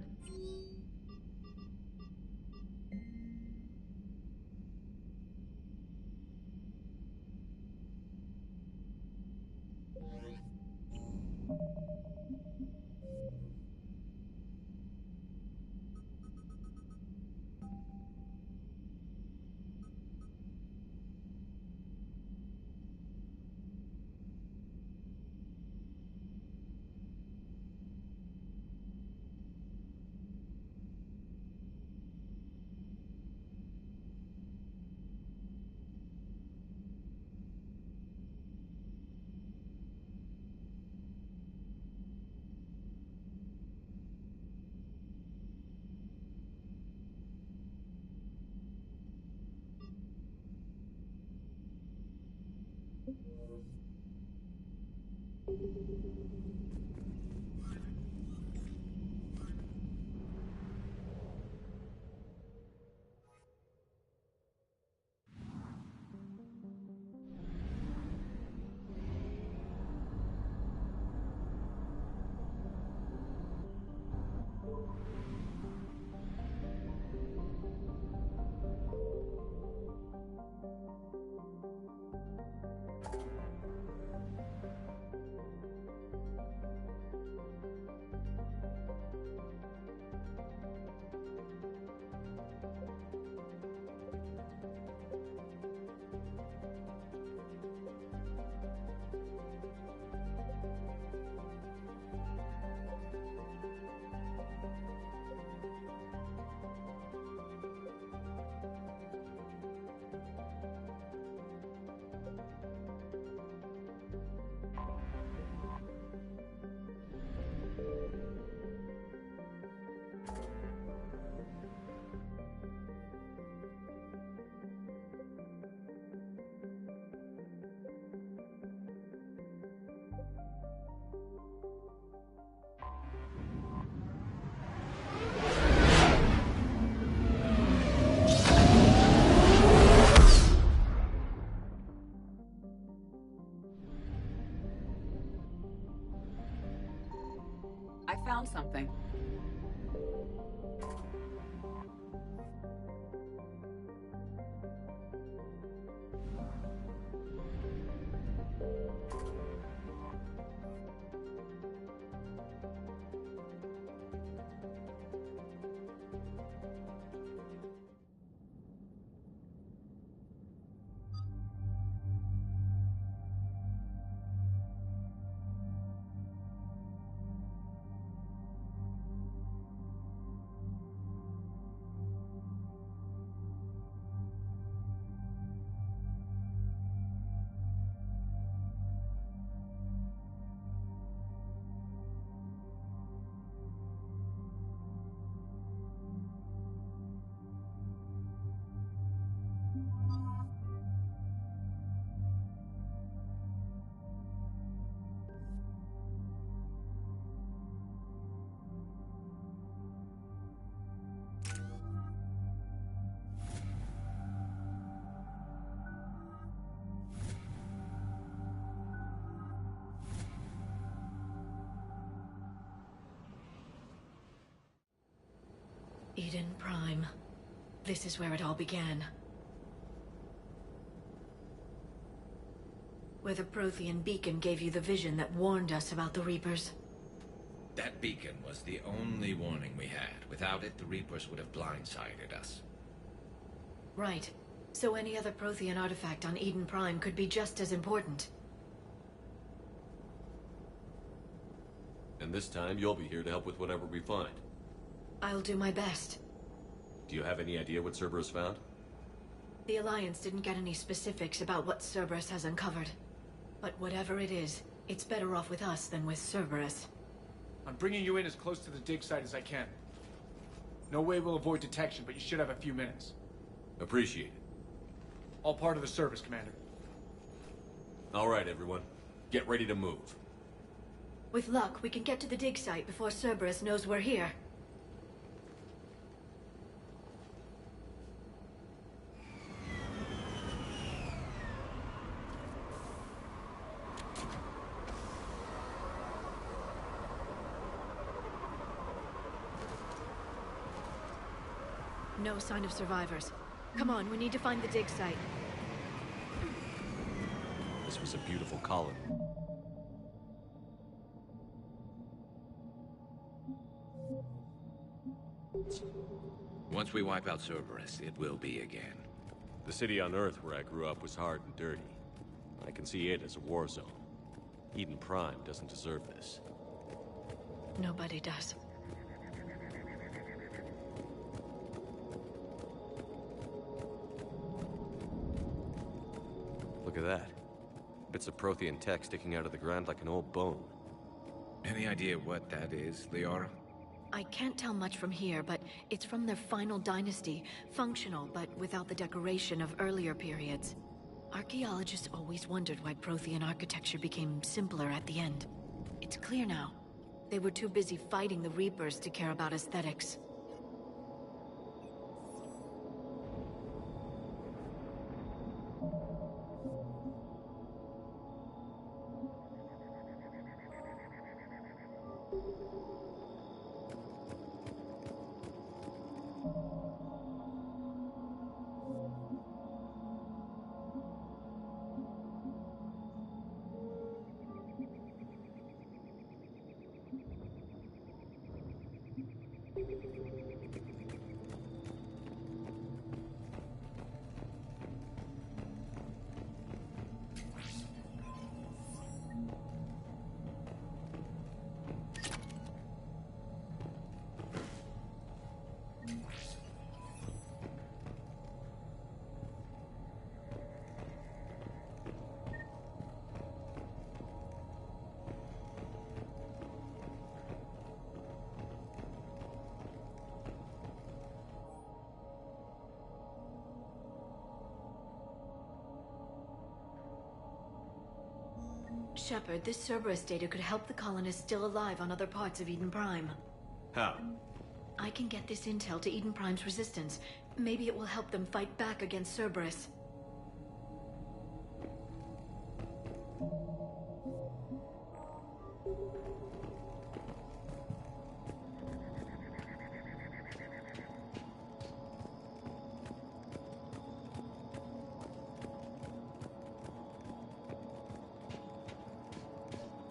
I found something. Eden Prime. This is where it all began. Where the Prothean beacon gave you the vision that warned us about the Reapers. That beacon was the only warning we had. Without it, the Reapers would have blindsided us. Right. So any other Prothean artifact on Eden Prime could be just as important. And this time, you'll be here to help with whatever we find. I'll do my best. Do you have any idea what Cerberus found? The Alliance didn't get any specifics about what Cerberus has uncovered. But whatever it is, it's better off with us than with Cerberus. I'm bringing you in as close to the dig site as I can. No way we'll avoid detection, but you should have a few minutes. Appreciate it. All part of the service, Commander. All right, everyone. Get ready to move. With luck, we can get to the dig site before Cerberus knows we're here. No sign of survivors. Come on, we need to find the dig site. This was a beautiful colony. Once we wipe out Cerberus, it will be again. The city on Earth where I grew up was hard and dirty. I can see it as a war zone. Eden Prime doesn't deserve this. Nobody does. Look at that. Bits of Prothean tech sticking out of the ground like an old bone. Any idea what that is, Leora? I can't tell much from here, but it's from their final dynasty. Functional, but without the decoration of earlier periods. Archaeologists always wondered why Prothean architecture became simpler at the end. It's clear now. They were too busy fighting the Reapers to care about aesthetics. Shepard, this Cerberus data could help the colonists still alive on other parts of Eden Prime. How? I can get this intel to Eden Prime's resistance. Maybe it will help them fight back against Cerberus.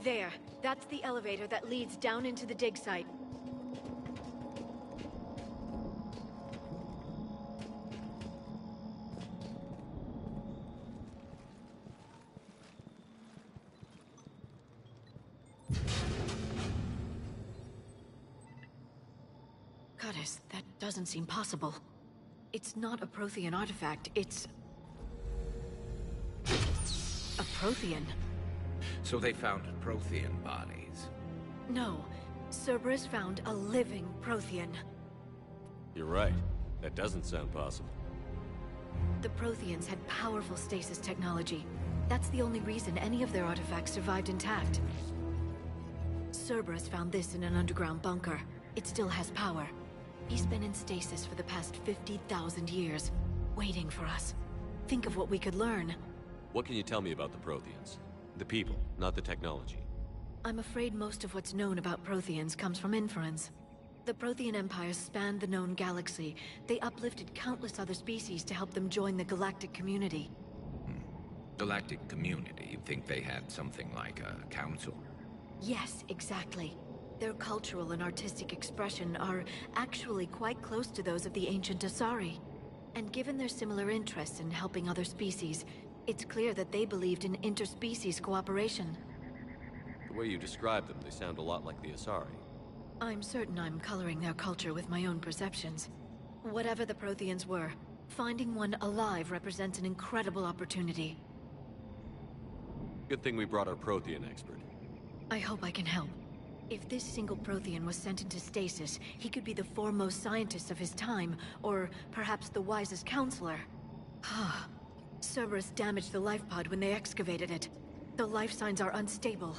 There. That's the elevator that leads down into the dig site. Goddess, that doesn't seem possible. It's not a Prothean artifact, it's... a Prothean. So they found Prothean bodies. No. Cerberus found a living Prothean. You're right. That doesn't sound possible. The Protheans had powerful stasis technology. That's the only reason any of their artifacts survived intact. Cerberus found this in an underground bunker. It still has power. He's been in stasis for the past 50,000 years, waiting for us. Think of what we could learn. What can you tell me about the Protheans? The people, not the technology. I'm afraid most of what's known about Protheans comes from inference. The Prothean Empire spanned the known galaxy. They uplifted countless other species to help them join the galactic community. Galactic community? You think they had something like a council? Yes, exactly. Their cultural and artistic expression are actually quite close to those of the ancient Asari. And given their similar interests in helping other species, it's clear that they believed in interspecies cooperation. The way you describe them, they sound a lot like the Asari. I'm certain I'm coloring their culture with my own perceptions. Whatever the Protheans were, finding one alive represents an incredible opportunity. Good thing we brought our Prothean expert. I hope I can help. If this single Prothean was sent into stasis, he could be the foremost scientist of his time, or perhaps the wisest counselor. Cerberus damaged the life pod when they excavated it. The life signs are unstable.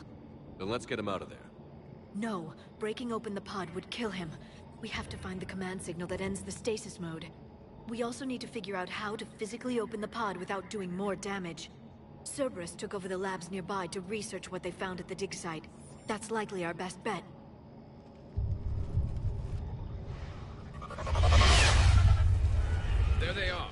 Then let's get him out of there. No, breaking open the pod would kill him. We have to find the command signal that ends the stasis mode. We also need to figure out how to physically open the pod without doing more damage. Cerberus took over the labs nearby to research what they found at the dig site. That's likely our best bet. There they are.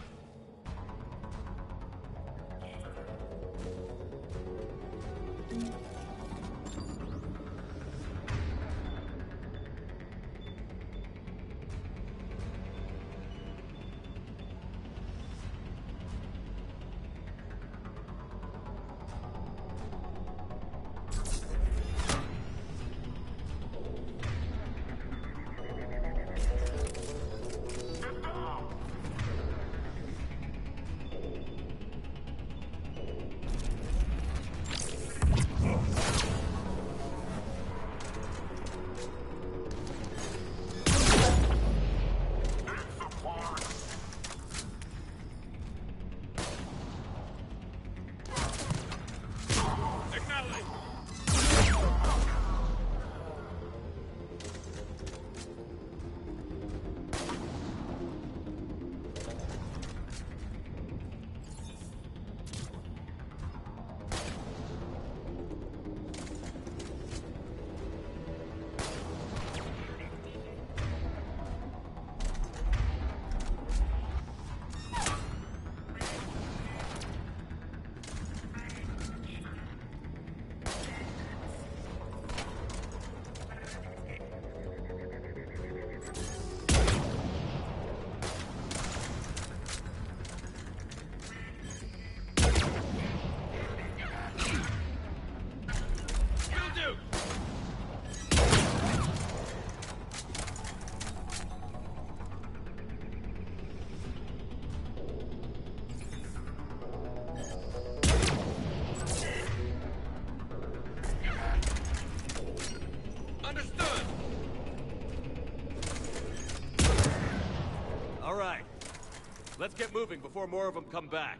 Let's get moving before more of them come back.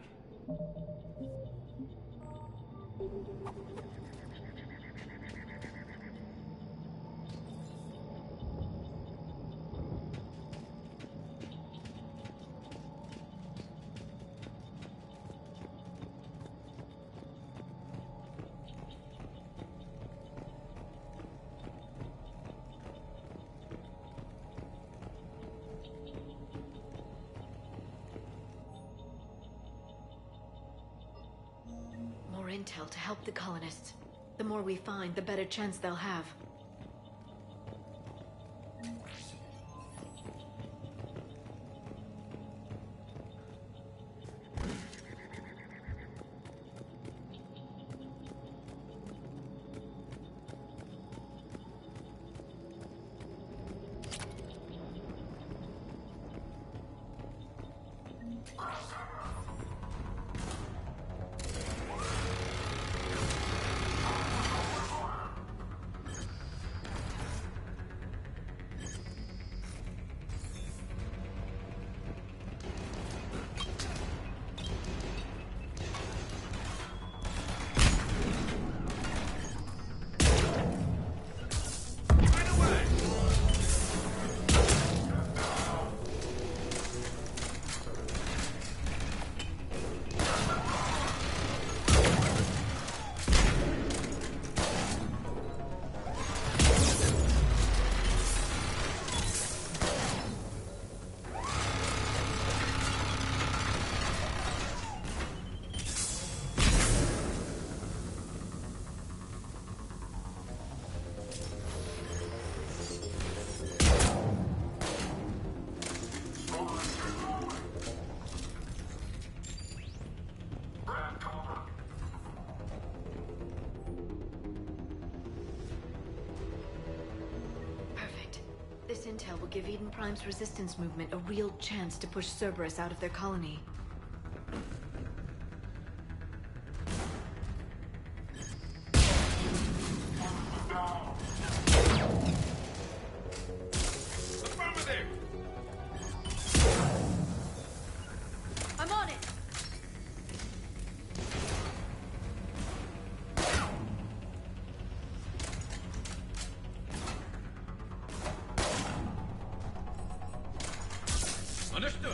Intel to help the colonists. The more we find, the better chance they'll have. This intel will give Eden Prime's resistance movement a real chance to push Cerberus out of their colony. I'm on it! Understood.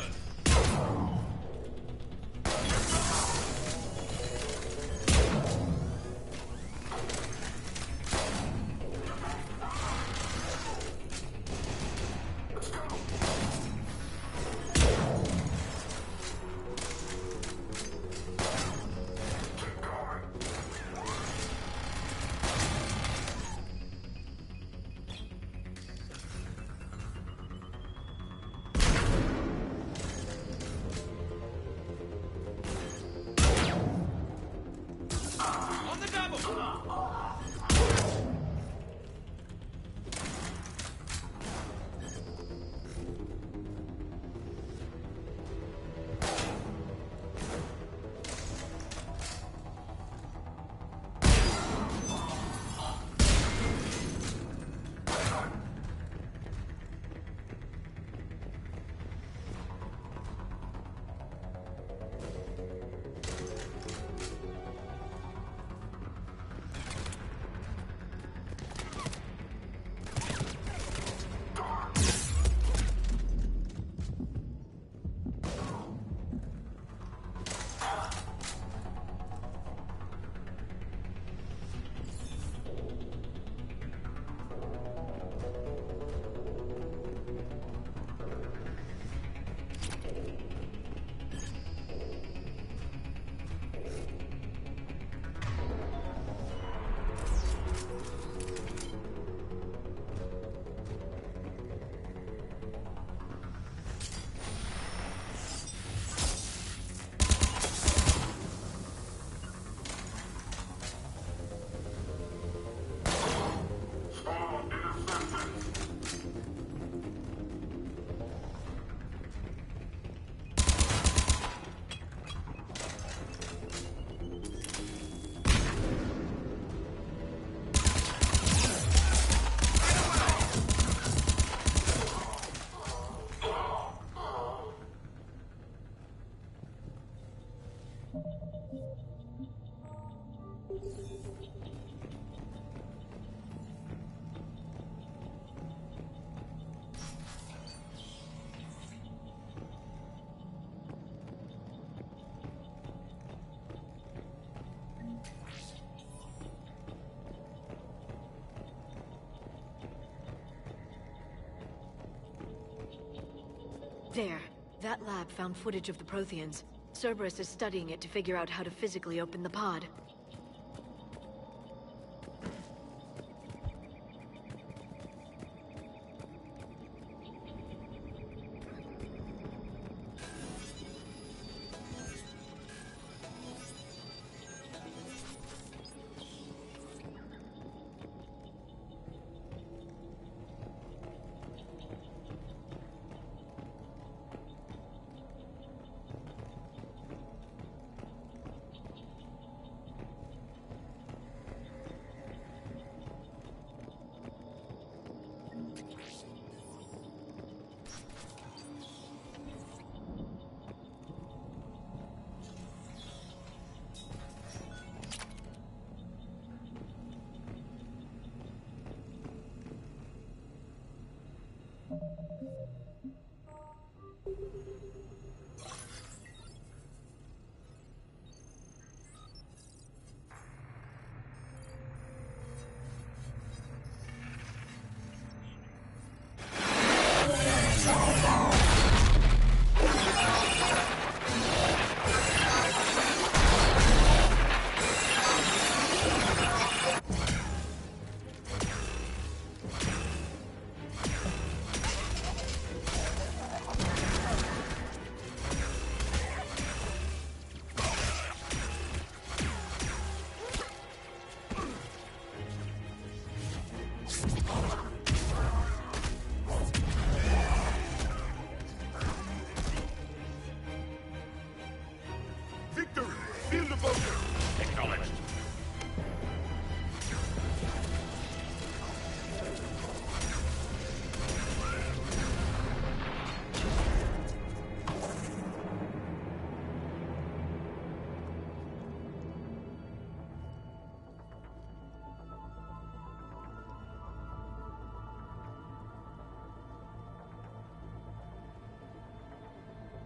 There. That lab found footage of the Protheans. Cerberus is studying it to figure out how to physically open the pod.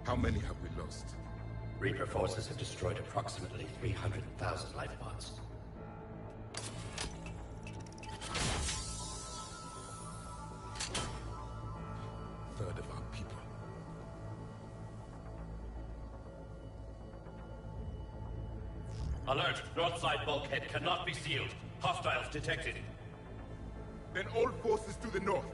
How many have we lost? Reaper forces have destroyed approximately 300,000 life pods. Third of our people. Alert! North side bulkhead cannot be sealed. Hostiles detected. Then all forces to the north.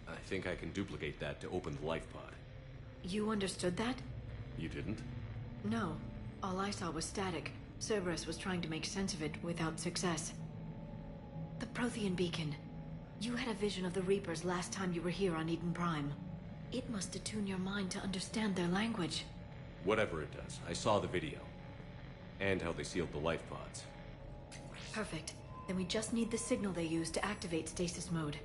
I think I can duplicate that to open the life pod. You understood that? You didn't? No. All I saw was static. Cerberus was trying to make sense of it without success. The Prothean beacon. You had a vision of the Reapers last time you were here on Eden Prime. It must attune your mind to understand their language. Whatever it does, I saw the video. And how they sealed the life pods. Perfect. Then we just need the signal they used to activate stasis mode.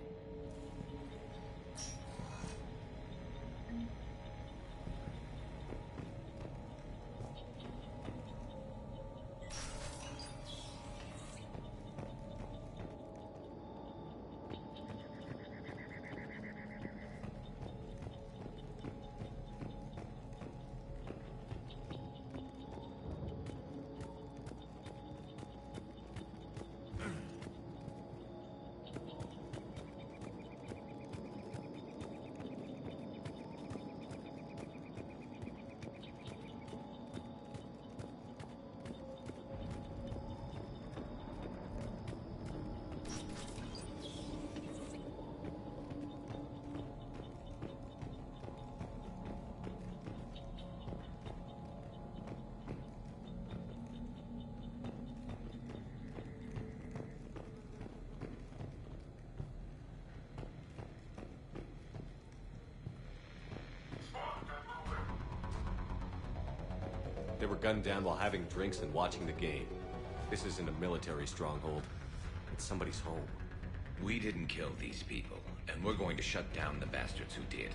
They were gunned down while having drinks and watching the game. This isn't a military stronghold. It's somebody's home. We didn't kill these people, and we're going to shut down the bastards who did.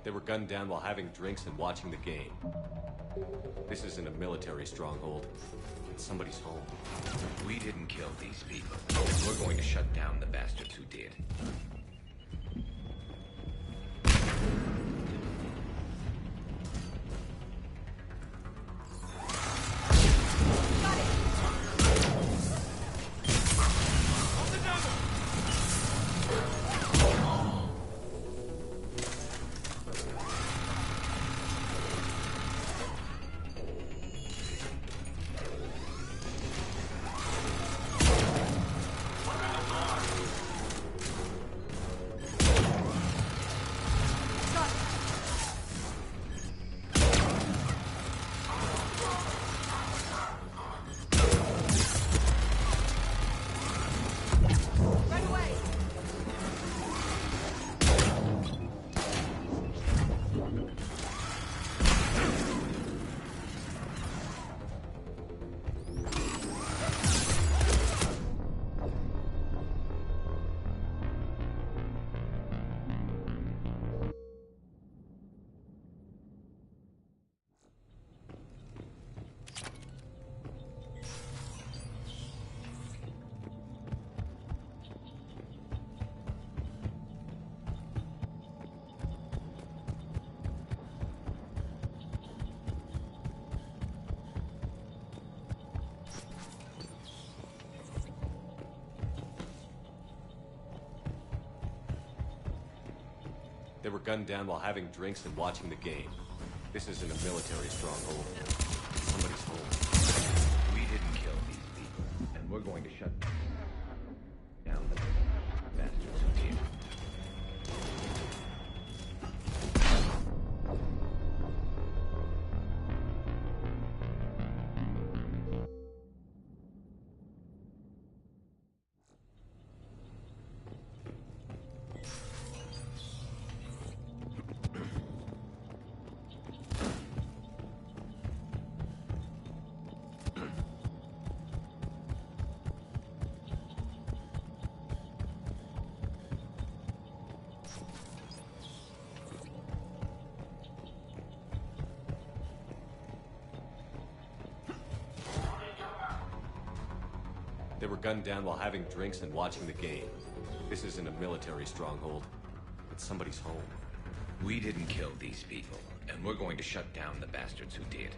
They were gunned down while having drinks and watching the game. This isn't a military stronghold. It's somebody's home. We didn't kill these people. We're going to shut down the bastards who did. They were gunned down while having drinks and watching the game. This isn't a military stronghold. It's somebody's home. We didn't kill these people, and we're going to shut down the bastards who did. They were gunned down while having drinks and watching the game. This isn't a military stronghold. It's somebody's home. We didn't kill these people, and we're going to shut down the bastards who did.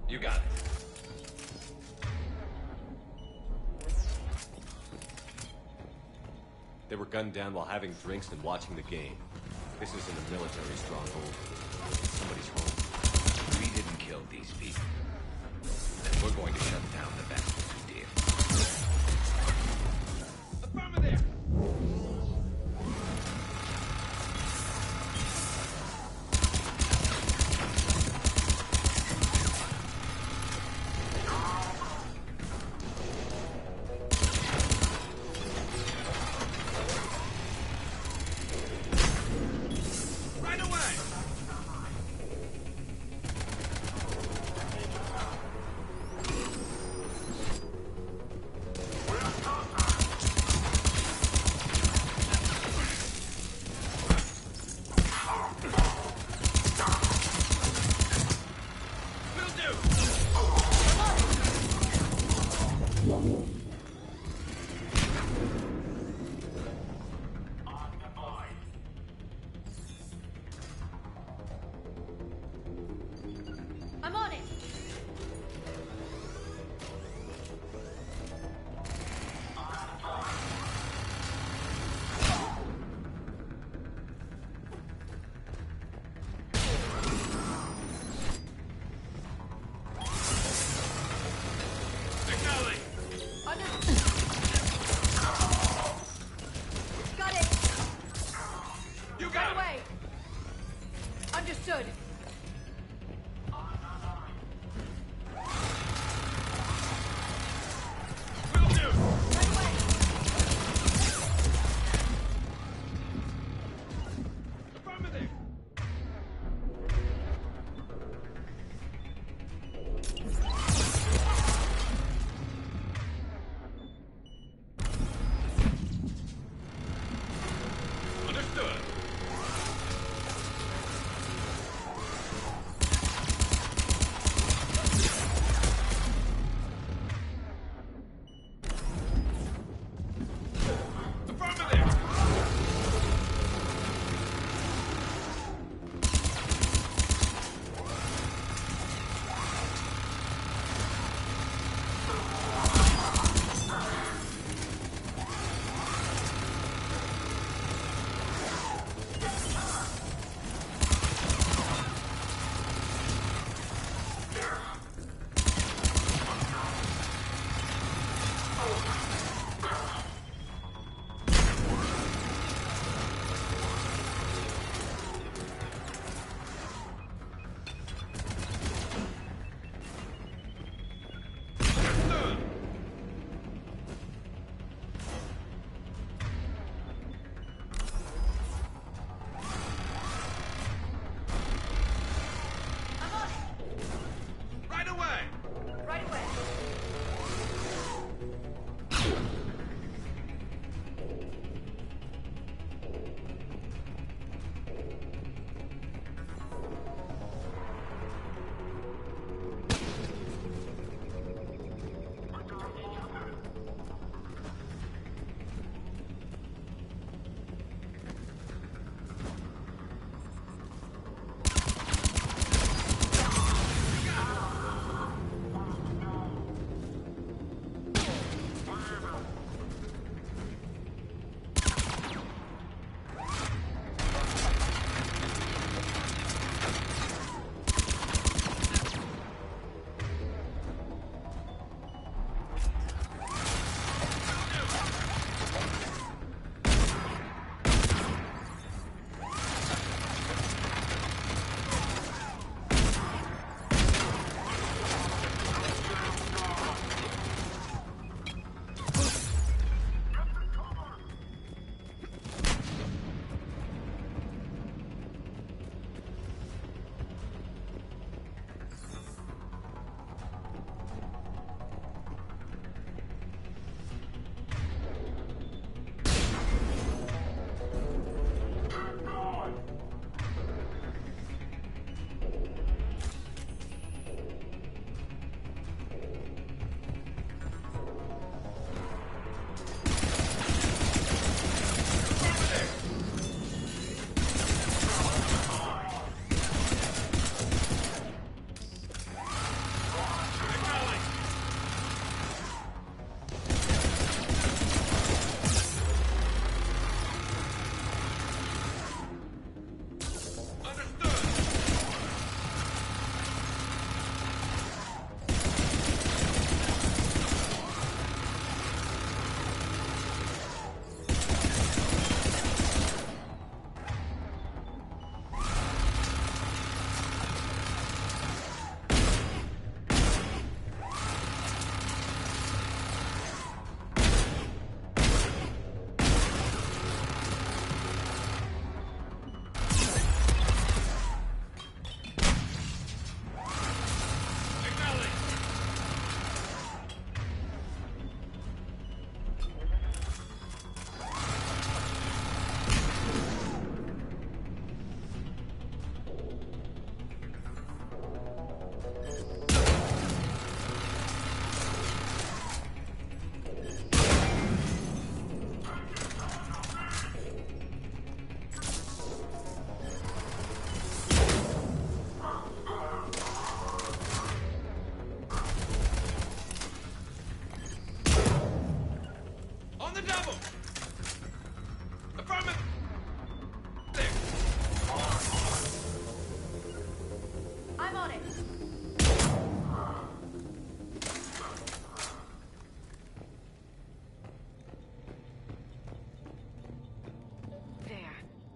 You got it. They were gunned down while having drinks and watching the game. This isn't a military stronghold. It's somebody's home. We didn't kill these people. And we're going to shut down the bastards who did. Affirmative! Understood.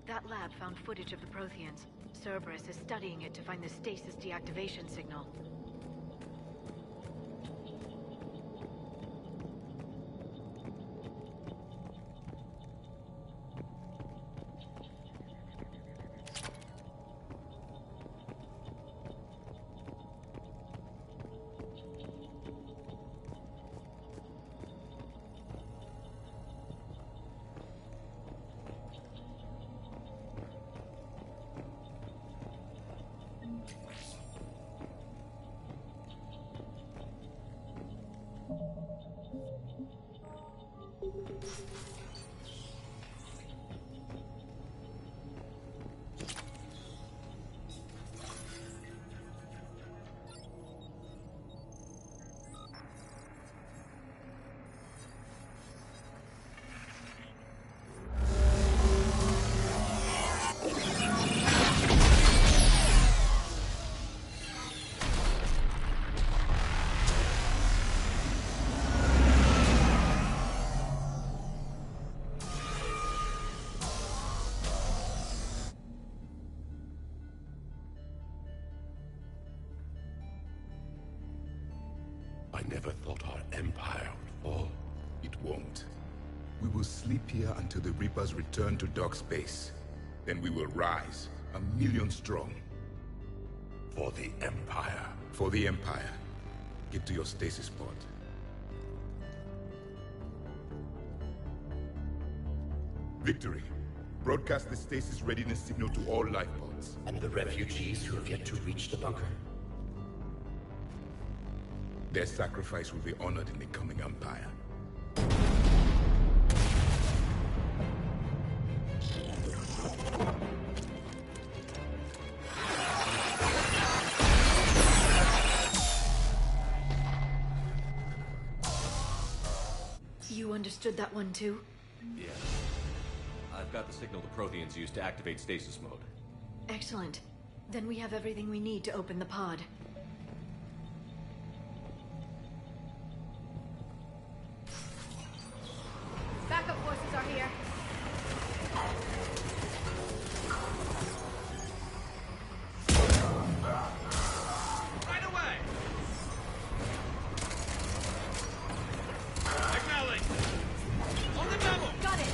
That lab found footage of the Protheans. Cerberus is studying it to find the stasis deactivation signal. I never thought our empire would fall. It won't. We will sleep here until the Reapers return to dark space. Then we will rise, 1,000,000 strong. For the Empire. For the Empire. Get to your stasis pod. Victory. Broadcast the stasis readiness signal to all life pods. And the refugees who have yet to reach the bunker. Their sacrifice will be honored in the coming Empire. You understood that one too? Yeah. I've got the signal the Protheans use to activate stasis mode. Excellent. Then we have everything we need to open the pod. Backup forces are here. Right away! Acknowledge! On the double! Got it!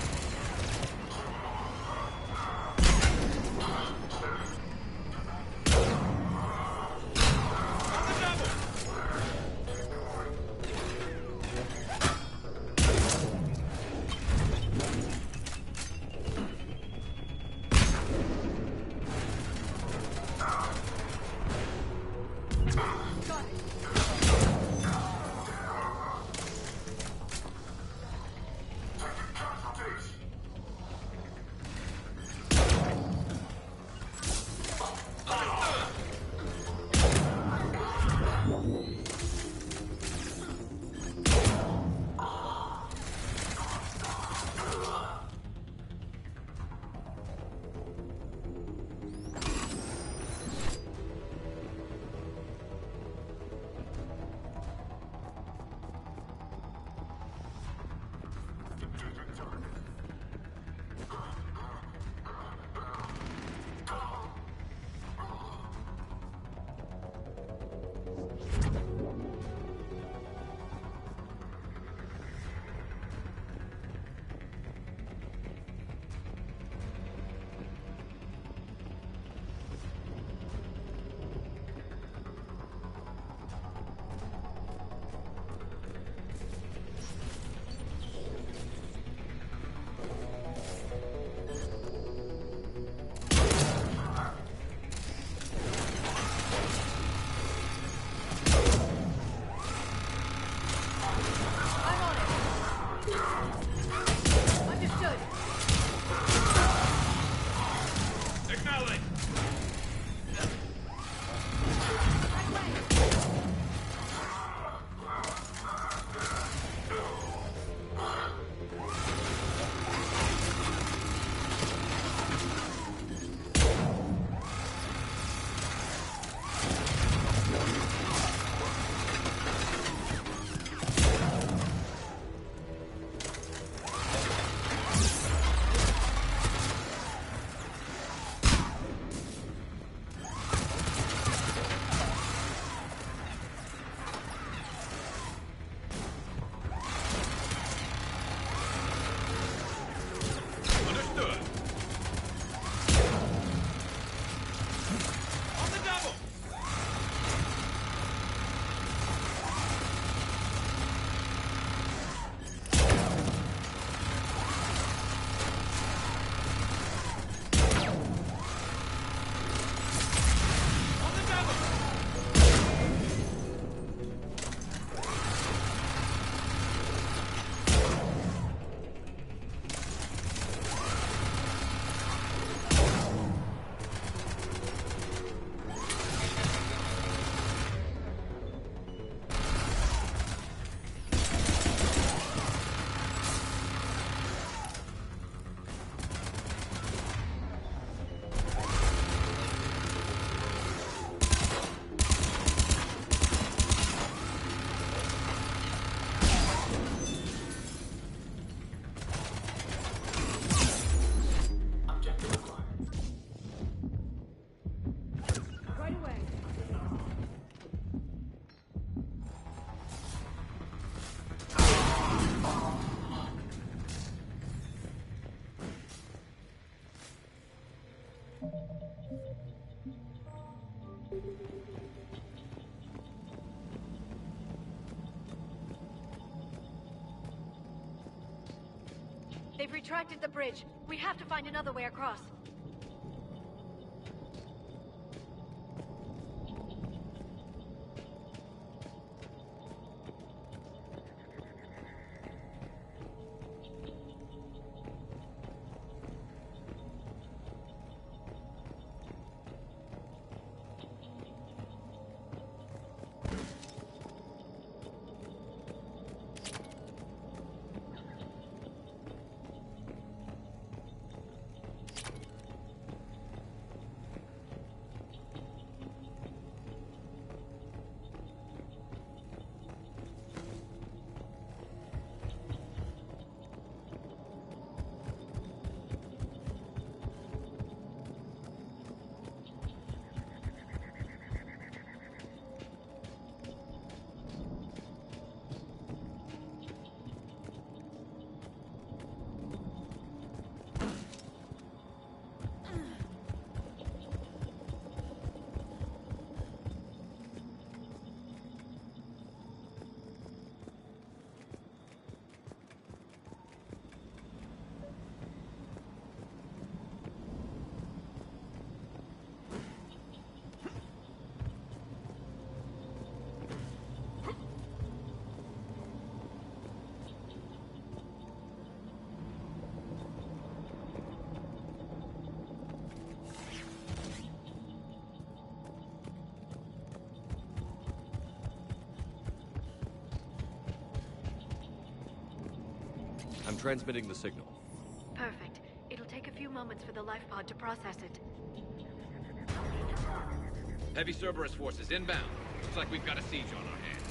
They've retracted the bridge. We have to find another way across. I'm transmitting the signal. Perfect. It'll take a few moments for the life pod to process it. Heavy Cerberus forces inbound. Looks like we've got a siege on our hands.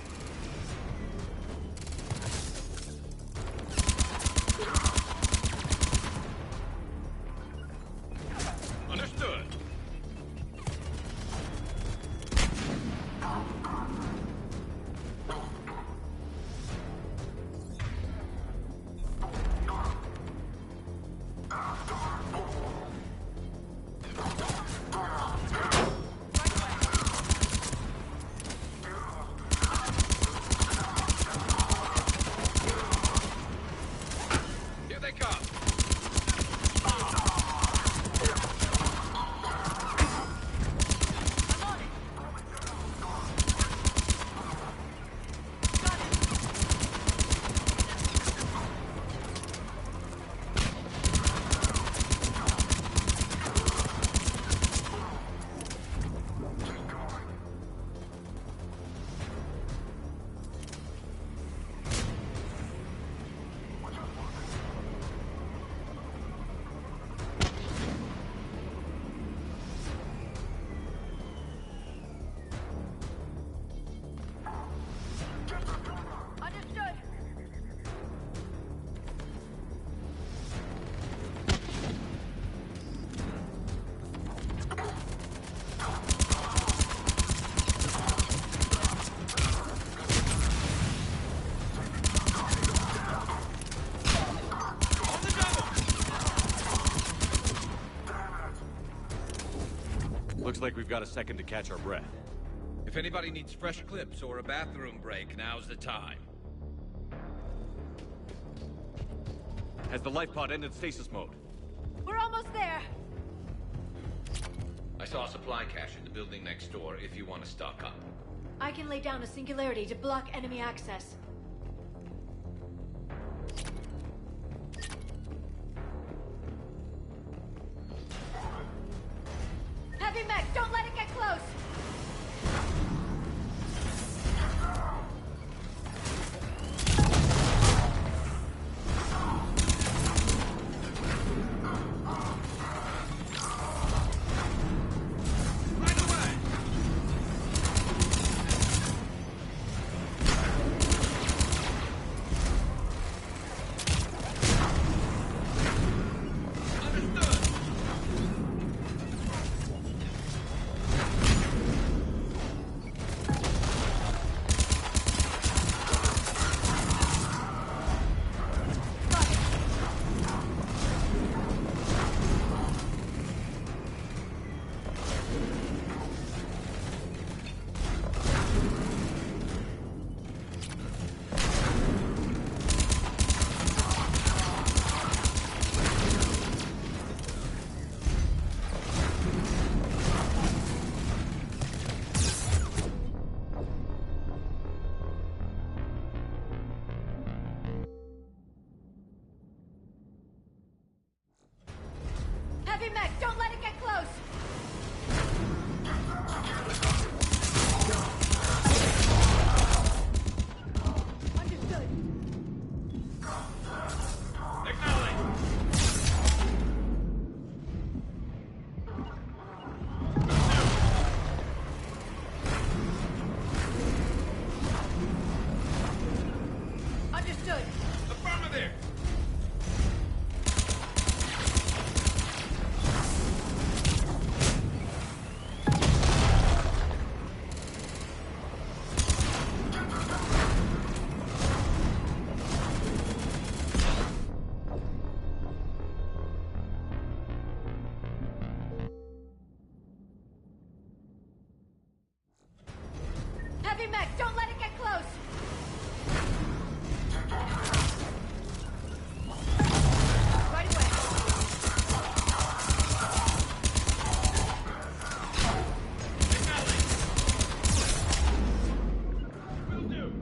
Understood. Looks like we've got a second to catch our breath. If anybody needs fresh clips or a bathroom break, now's the time. Has the life pod ended stasis mode? We're almost there! I saw a supply cache in the building next door if you want to stock up. I can lay down a singularity to block enemy access. Heavy mech, don't let it get close! Heavy mech, don't let it get close! Understood. Understood. Affirmative! Heavy mech, don't let it get close! Right away. Will do.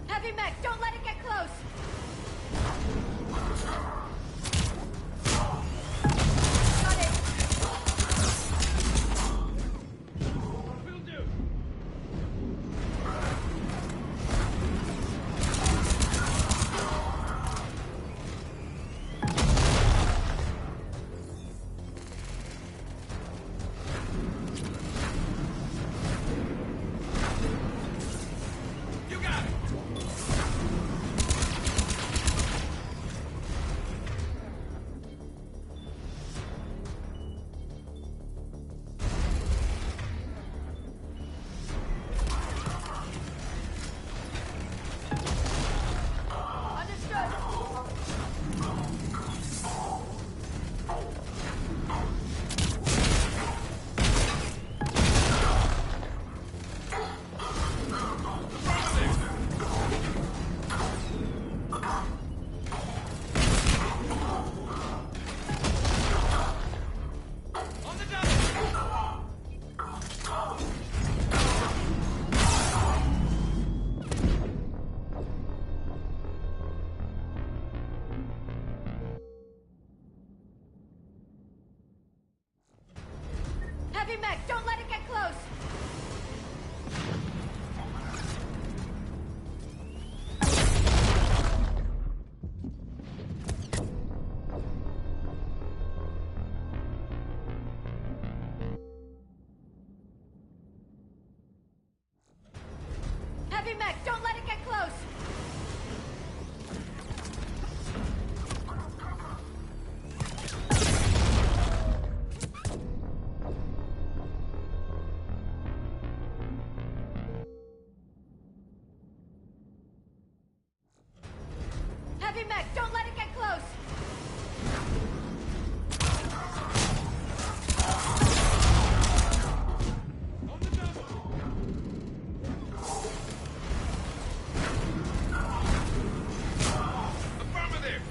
Heavy mech, don't let it get close! Got it! Will do. You got it. Understood! On the double. Heavy mech, don't let it get close! Heavy mech, don't let it get close! Heavy mech, don't let it get close! On the double. Affirmative.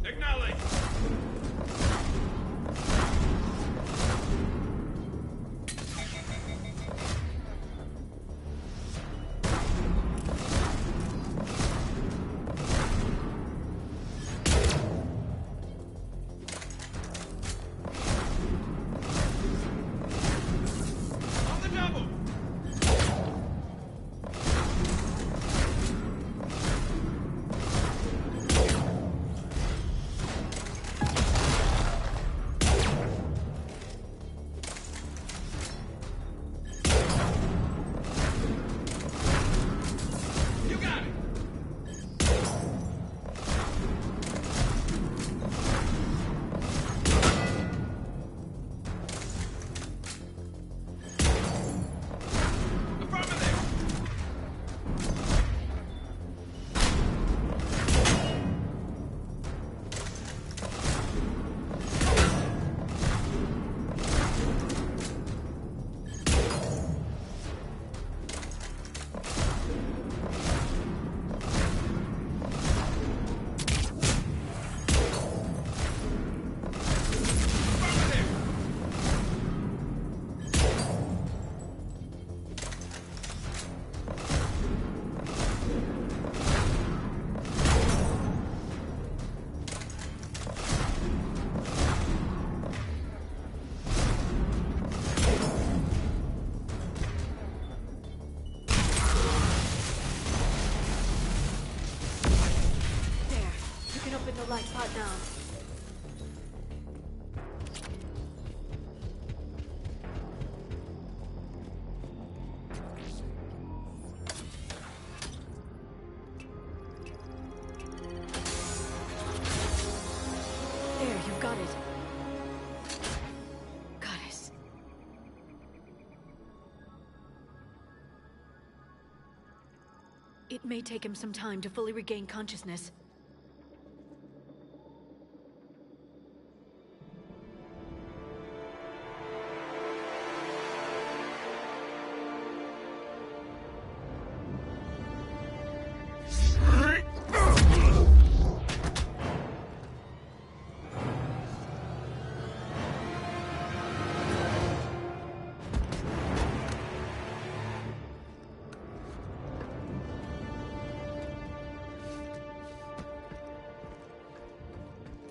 Acknowledge! Light pot down. There, you've got it. Goddess. It may take him some time to fully regain consciousness.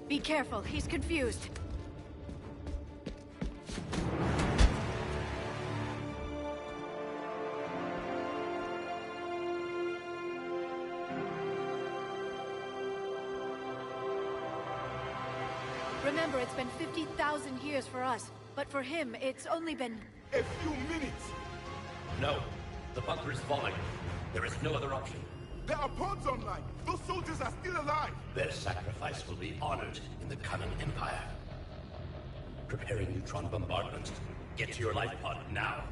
Be careful, he's confused. Remember, it's been 50,000 years for us, but for him, it's only been... A few minutes! No. The bunker is falling. There is no other option. There are pods online! Those soldiers are still alive! Their sacrifice will be honored in the coming Empire. Preparing neutron bombardment. Get to your life pod now.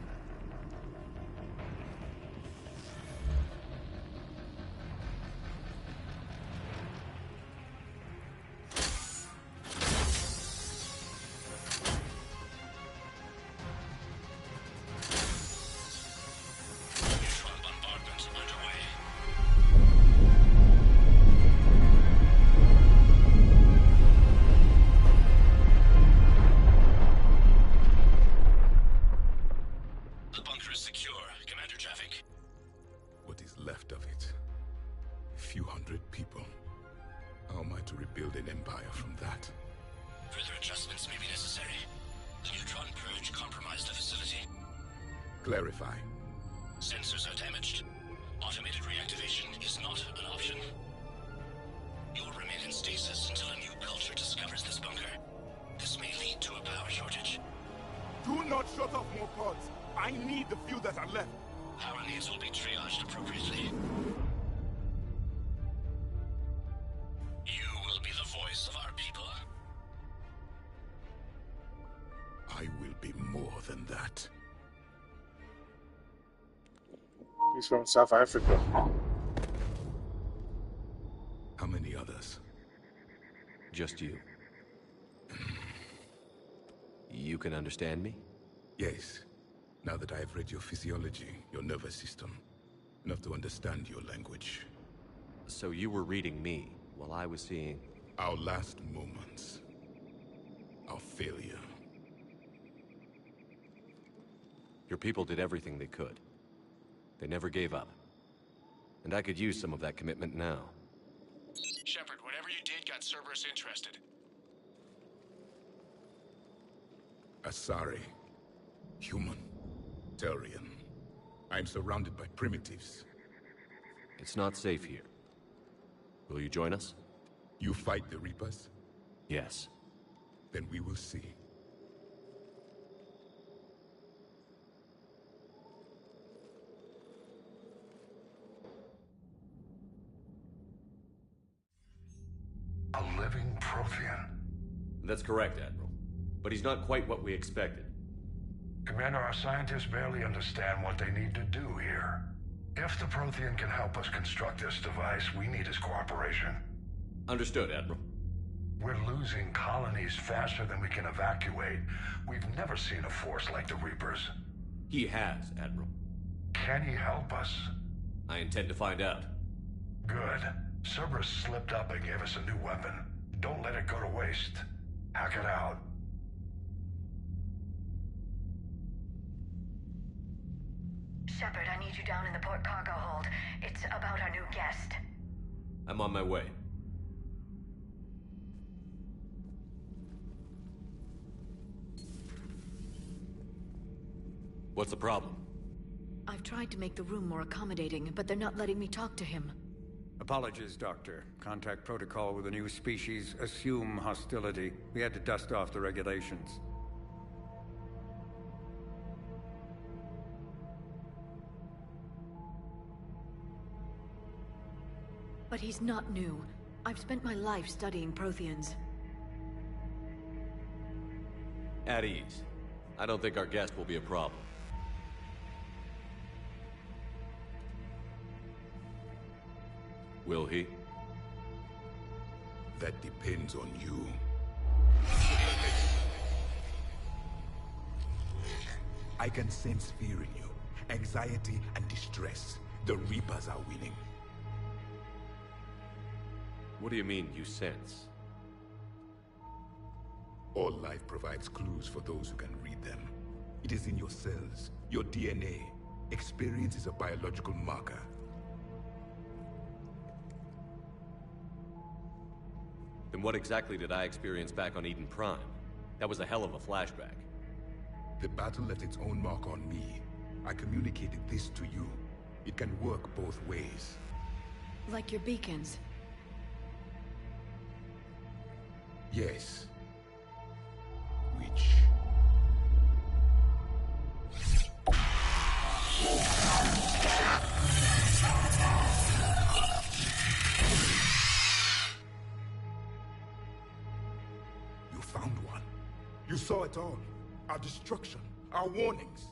Clarify. Sensors are damaged. Automated reactivation is not an option. You will remain in stasis until a new culture discovers this bunker. This may lead to a power shortage. Do not shut off more pods. I need the few that are left. Power needs will be triaged appropriately. You will be the voice of our people. I will be more than that. He's from South Africa. How many others? Just you. You can understand me? Yes. Now that I have read your physiology, your nervous system, enough to understand your language. So you were reading me while I was seeing Our last moments. Our failure. Your people did everything they could. They never gave up. And I could use some of that commitment now. Shepard, whatever you did got Cerberus interested. Asari. Human. Turian. I'm surrounded by primitives. It's not safe here. Will you join us? You fight the Reapers? Yes. Then we will see. A living Prothean? That's correct, Admiral. But he's not quite what we expected. Commander, our scientists barely understand what they need to do here. If the Prothean can help us construct this device, we need his cooperation. Understood, Admiral. We're losing colonies faster than we can evacuate. We've never seen a force like the Reapers. He has, Admiral. Can he help us? I intend to find out. Good. Cerberus slipped up and gave us a new weapon. Don't let it go to waste. Hack it out. Shepard, I need you down in the port cargo hold. It's about our new guest. I'm on my way. What's the problem? I've tried to make the room more accommodating, but they're not letting me talk to him. Apologies, Doctor. Contact protocol with a new species. Assume hostility. We had to dust off the regulations. But he's not new. I've spent my life studying Protheans. At ease. I don't think our guest will be a problem. Will he? That depends on you. I can sense fear in you. Anxiety and distress. The Reapers are winning. What do you mean, you sense? All life provides clues for those who can read them. It is in your cells, your DNA. Experience is a biological marker. Then what exactly did I experience back on Eden Prime? That was a hell of a flashback. The battle left its own mark on me. I communicated this to you. It can work both ways. Like your beacons. Yes. Which... You found one. You saw it all. Our destruction, our warnings.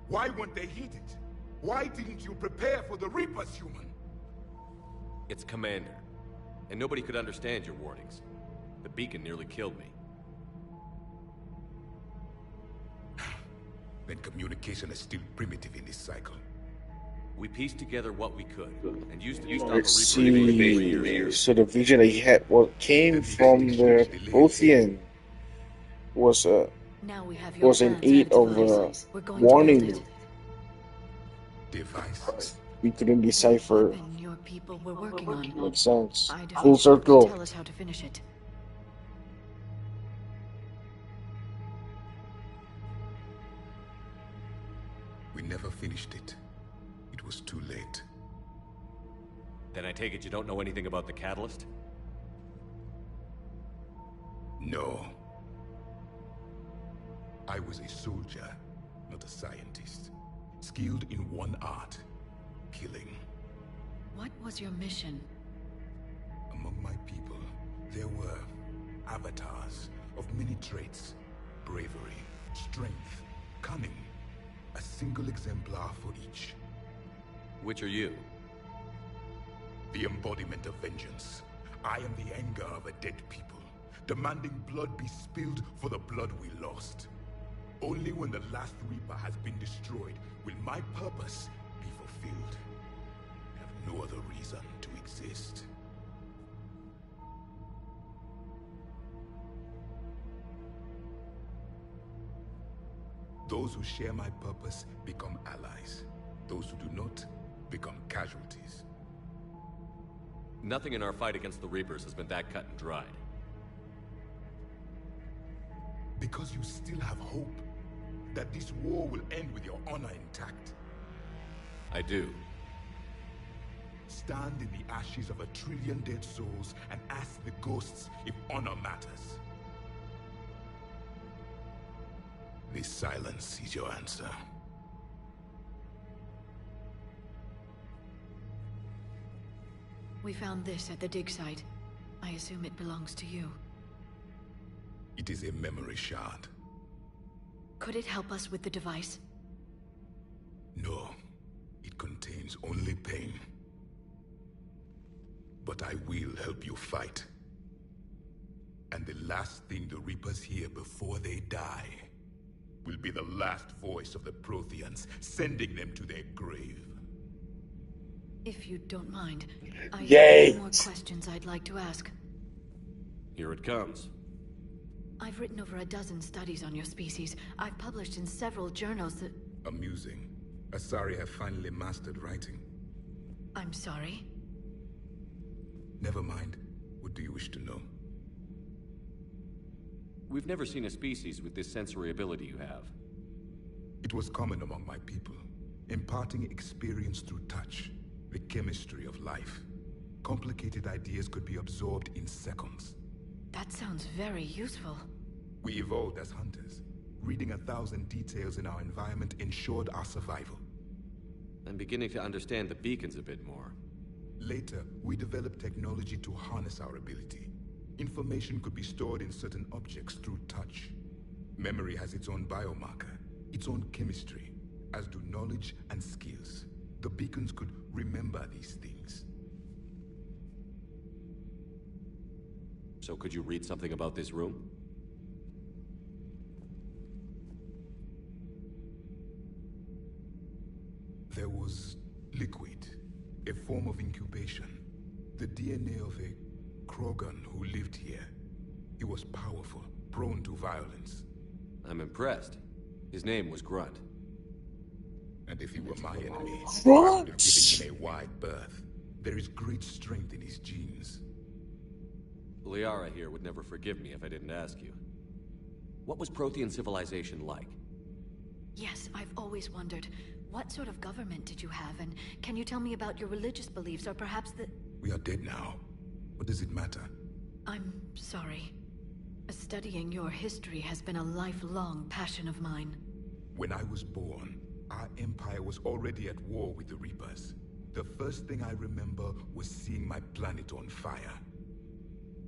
Why weren't they heeded? Why didn't you prepare for the Reapers, human? It's Commander. And nobody could understand your warnings. The beacon nearly killed me. Then communication is still primitive in this cycle. We pieced together what we could, and used it to stop Let's a Reaper for see. So the vision that he had, what came from the Prothean was an aid of warning. Device. We couldn't decipher. And your people were working on. Makes sense. I'd Full hope you could circle. tell us how to finish it. We never finished it. It was too late. Then I take it you don't know anything about the catalyst? No. I was a soldier, not a scientist. Skilled in one art, killing. What was your mission? Among my people, there were avatars of many traits. Bravery, strength, cunning. A single exemplar for each. Which are you? The embodiment of vengeance. I am the anger of a dead people, demanding blood be spilled for the blood we lost. Only when the last Reaper has been destroyed will my purpose be fulfilled. I have no other reason to exist. Those who share my purpose become allies. Those who do not become casualties. Nothing in our fight against the Reapers has been that cut and dried. Because you still have hope that this war will end with your honor intact. I do. Stand in the ashes of 1 trillion dead souls and ask the ghosts if honor matters. This silence is your answer. We found this at the dig site. I assume it belongs to you. It is a memory shard. Could it help us with the device? No. It contains only pain. But I will help you fight. And the last thing the Reapers hear before they die will be the last voice of the Protheans, sending them to their grave. If you don't mind, I Yay. have more questions I'd like to ask. Here it comes. I've written over a dozen studies on your species. I've published in several journals that... Amusing. Asari have finally mastered writing. I'm sorry? Never mind. What do you wish to know? We've never seen a species with this sensory ability you have. It was common among my people, imparting experience through touch, the chemistry of life. Complicated ideas could be absorbed in seconds. That sounds very useful. We evolved as hunters. Reading 1,000 details in our environment ensured our survival. I'm beginning to understand the beacons a bit more. Later, we developed technology to harness our ability. Information could be stored in certain objects through touch. Memory has its own biomarker, its own chemistry, as do knowledge and skills. The beacons could remember these things. So could you read something about this room? There was liquid, a form of incubation. The DNA of a Krogan who lived here. He was powerful, prone to violence. I'm impressed. His name was Grunt. And if he were my enemy, Grunt! I would have given him a wide berth. There is great strength in his genes. Liara here would never forgive me if I didn't ask you. What was Prothean civilization like? Yes, I've always wondered. What sort of government did you have, and can you tell me about your religious beliefs, or perhaps the... We are dead now. What does it matter? I'm sorry. Studying your history has been a lifelong passion of mine. When I was born, our empire was already at war with the Reapers. The first thing I remember was seeing my planet on fire.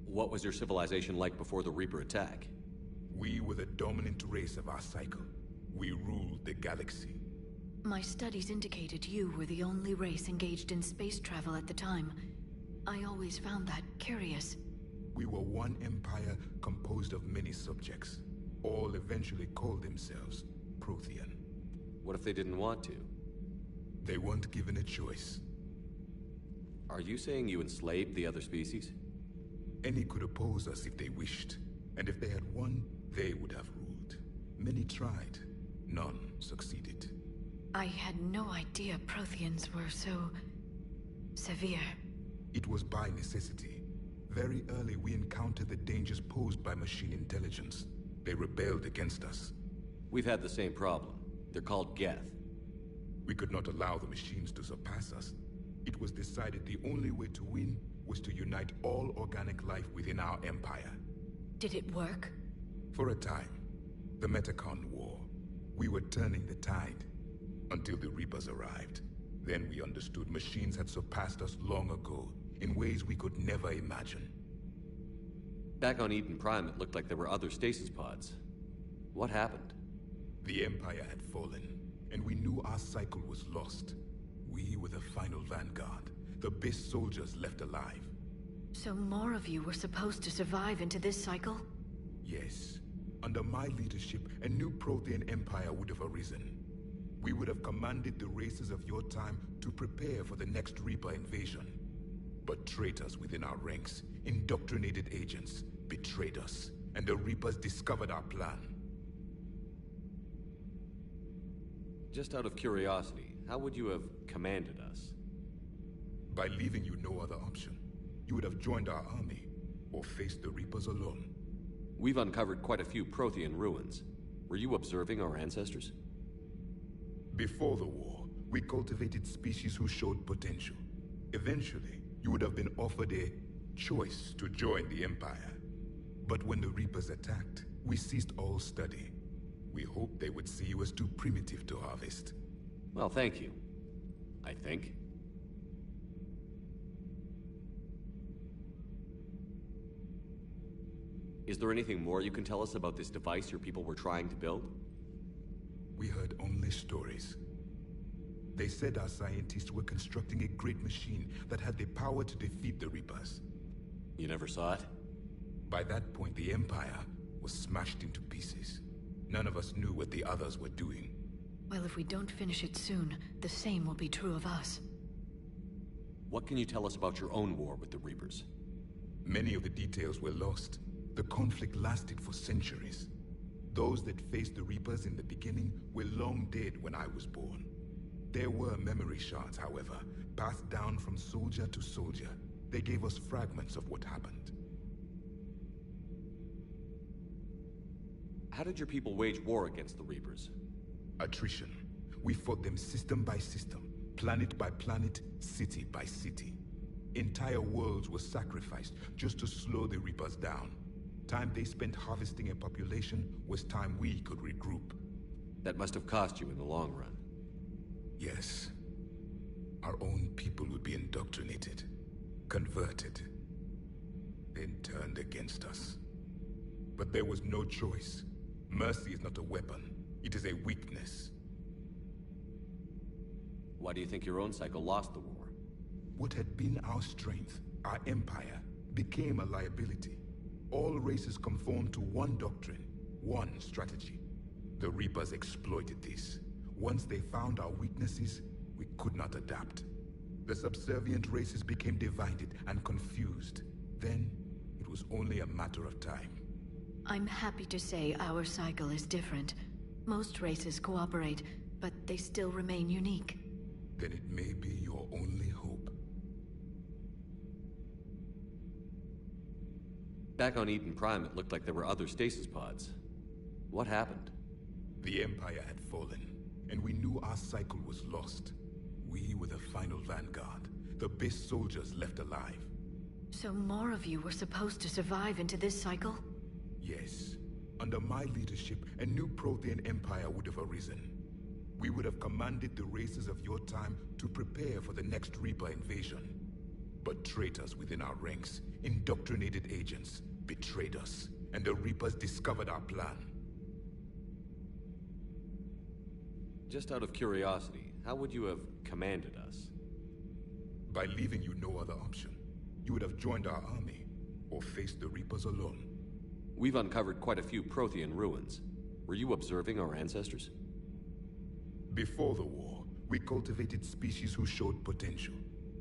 What was your civilization like before the Reaper attack? We were the dominant race of our cycle. We ruled the galaxy. My studies indicated you were the only race engaged in space travel at the time. I always found that curious. We were one empire composed of many subjects. All eventually called themselves Prothean. What if they didn't want to? They weren't given a choice. Are you saying you enslaved the other species? Any could oppose us if they wished. And if they had won, they would have ruled. Many tried. None succeeded. I had no idea Protheans were so... severe. It was by necessity. Very early we encountered the dangers posed by machine intelligence. They rebelled against us. We've had the same problem. They're called Geth. We could not allow the machines to surpass us. It was decided the only way to win was to unite all organic life within our empire. Did it work? For a time. The Metacon War. We were turning the tide. Until the Reapers arrived. Then we understood machines had surpassed us long ago, in ways we could never imagine. Back on Eden Prime, it looked like there were other stasis pods. What happened? The Empire had fallen, and we knew our cycle was lost. We were the final vanguard, the best soldiers left alive. So more of you were supposed to survive into this cycle? Yes. Under my leadership, a new Prothean empire would have arisen. We would have commanded the races of your time to prepare for the next Reaper invasion. But traitors within our ranks, indoctrinated agents, betrayed us, and the Reapers discovered our plan. Just out of curiosity, how would you have commanded us? By leaving you no other option. You would have joined our army, or faced the Reapers alone. We've uncovered quite a few Prothean ruins. Were you observing our ancestors? Before the war, we cultivated species who showed potential. Eventually, you would have been offered a choice to join the Empire. But when the Reapers attacked, we ceased all study. We hoped they would see you as too primitive to harvest. Well, thank you. I think. Is there anything more you can tell us about this device your people were trying to build? We heard only stories. They said our scientists were constructing a great machine that had the power to defeat the Reapers. You never saw it? By that point, the Empire was smashed into pieces. None of us knew what the others were doing. Well, if we don't finish it soon, the same will be true of us. What can you tell us about your own war with the Reapers? Many of the details were lost. The conflict lasted for centuries. Those that faced the Reapers in the beginning were long dead when I was born. There were memory shards, however, passed down from soldier to soldier. They gave us fragments of what happened. How did your people wage war against the Reapers? Attrition. We fought them system by system, planet by planet, city by city. Entire worlds were sacrificed just to slow the Reapers down. Time they spent harvesting a population was time we could regroup. That must have cost you in the long run. Yes. Our own people would be indoctrinated, converted, then turned against us. But there was no choice. Mercy is not a weapon. It is a weakness. Why do you think your own cycle lost the war? What had been our strength, our empire, became a liability. All races conformed to one doctrine, one strategy. The Reapers exploited this. Once they found our weaknesses, we could not adapt. The subservient races became divided and confused. Then, it was only a matter of time. I'm happy to say our cycle is different. Most races cooperate, but they still remain unique. Then it may be your only hope. Back on Eden Prime, it looked like there were other stasis pods. What happened? The Empire had fallen, and we knew our cycle was lost. We were the final vanguard, the best soldiers left alive. So more of you were supposed to survive into this cycle? Yes. Under my leadership, a new Prothean empire would have arisen. We would have commanded the races of your time to prepare for the next Reaper invasion. But traitors within our ranks, indoctrinated agents, betrayed us, and the Reapers discovered our plan. Just out of curiosity, how would you have commanded us? By leaving you no other option. You would have joined our army, or faced the Reapers alone. We've uncovered quite a few Prothean ruins. Were you observing our ancestors? Before the war, we cultivated species who showed potential.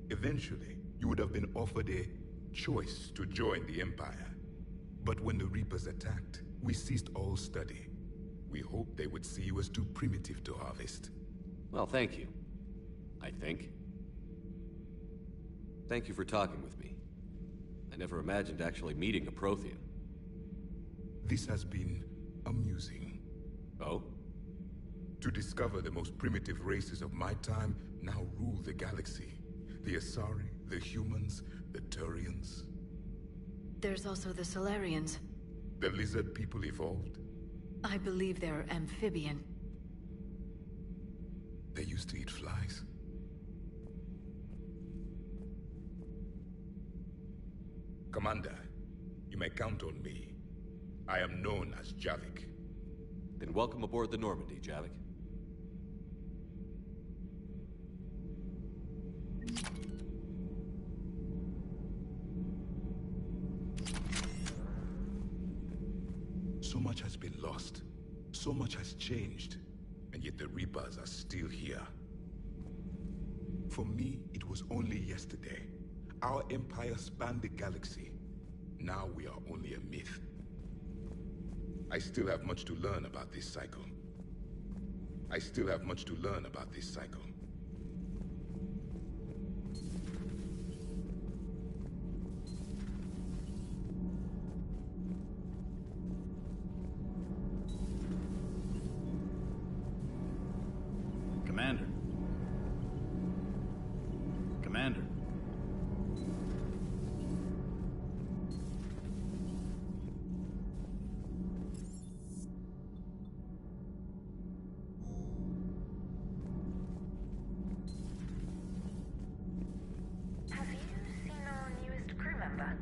Eventually, you would have been offered a choice to join the Empire. But when the Reapers attacked, we ceased all study. We hoped they would see you as too primitive to harvest. Well, thank you. I think. Thank you for talking with me. I never imagined actually meeting a Prothean. This has been amusing. Oh? To discover the most primitive races of my time now rule the galaxy. The Asari, the humans, the Turians. There's also the Solarians. The lizard people evolved? I believe they're amphibian. They used to eat flies. Commander, you may count on me. I am known as Javik. Then welcome aboard the Normandy, Javik. So much has been lost. So much has changed. And yet the Reapers are still here. For me, it was only yesterday. Our empire spanned the galaxy. Now we are only a myth. I still have much to learn about this cycle. I still have much to learn about this cycle. Commander. Commander. Have you seen our newest crew member?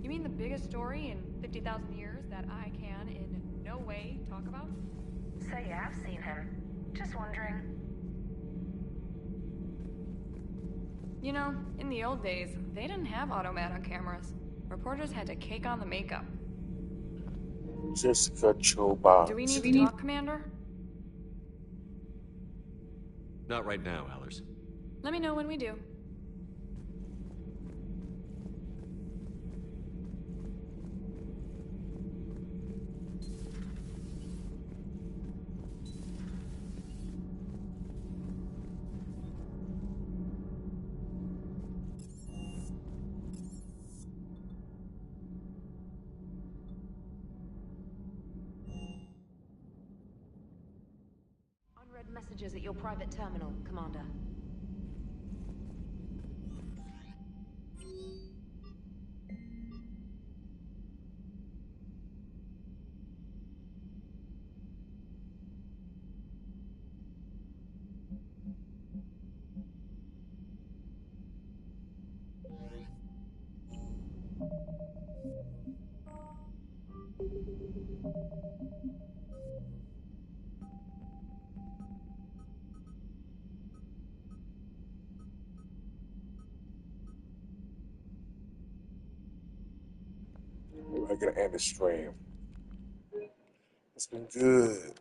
You mean the biggest story in 50,000 years that I can in no way talk about? So you have seen him. Just wondering. You know, in the old days, they didn't have automatic cameras. Reporters had to cake on the makeup. Jessica Chobot. Do we need to talk, Commander? Not right now, Allers. Let me know when we do. Unread messages at your private terminal, Commander. We're gonna end the stream. It's been good.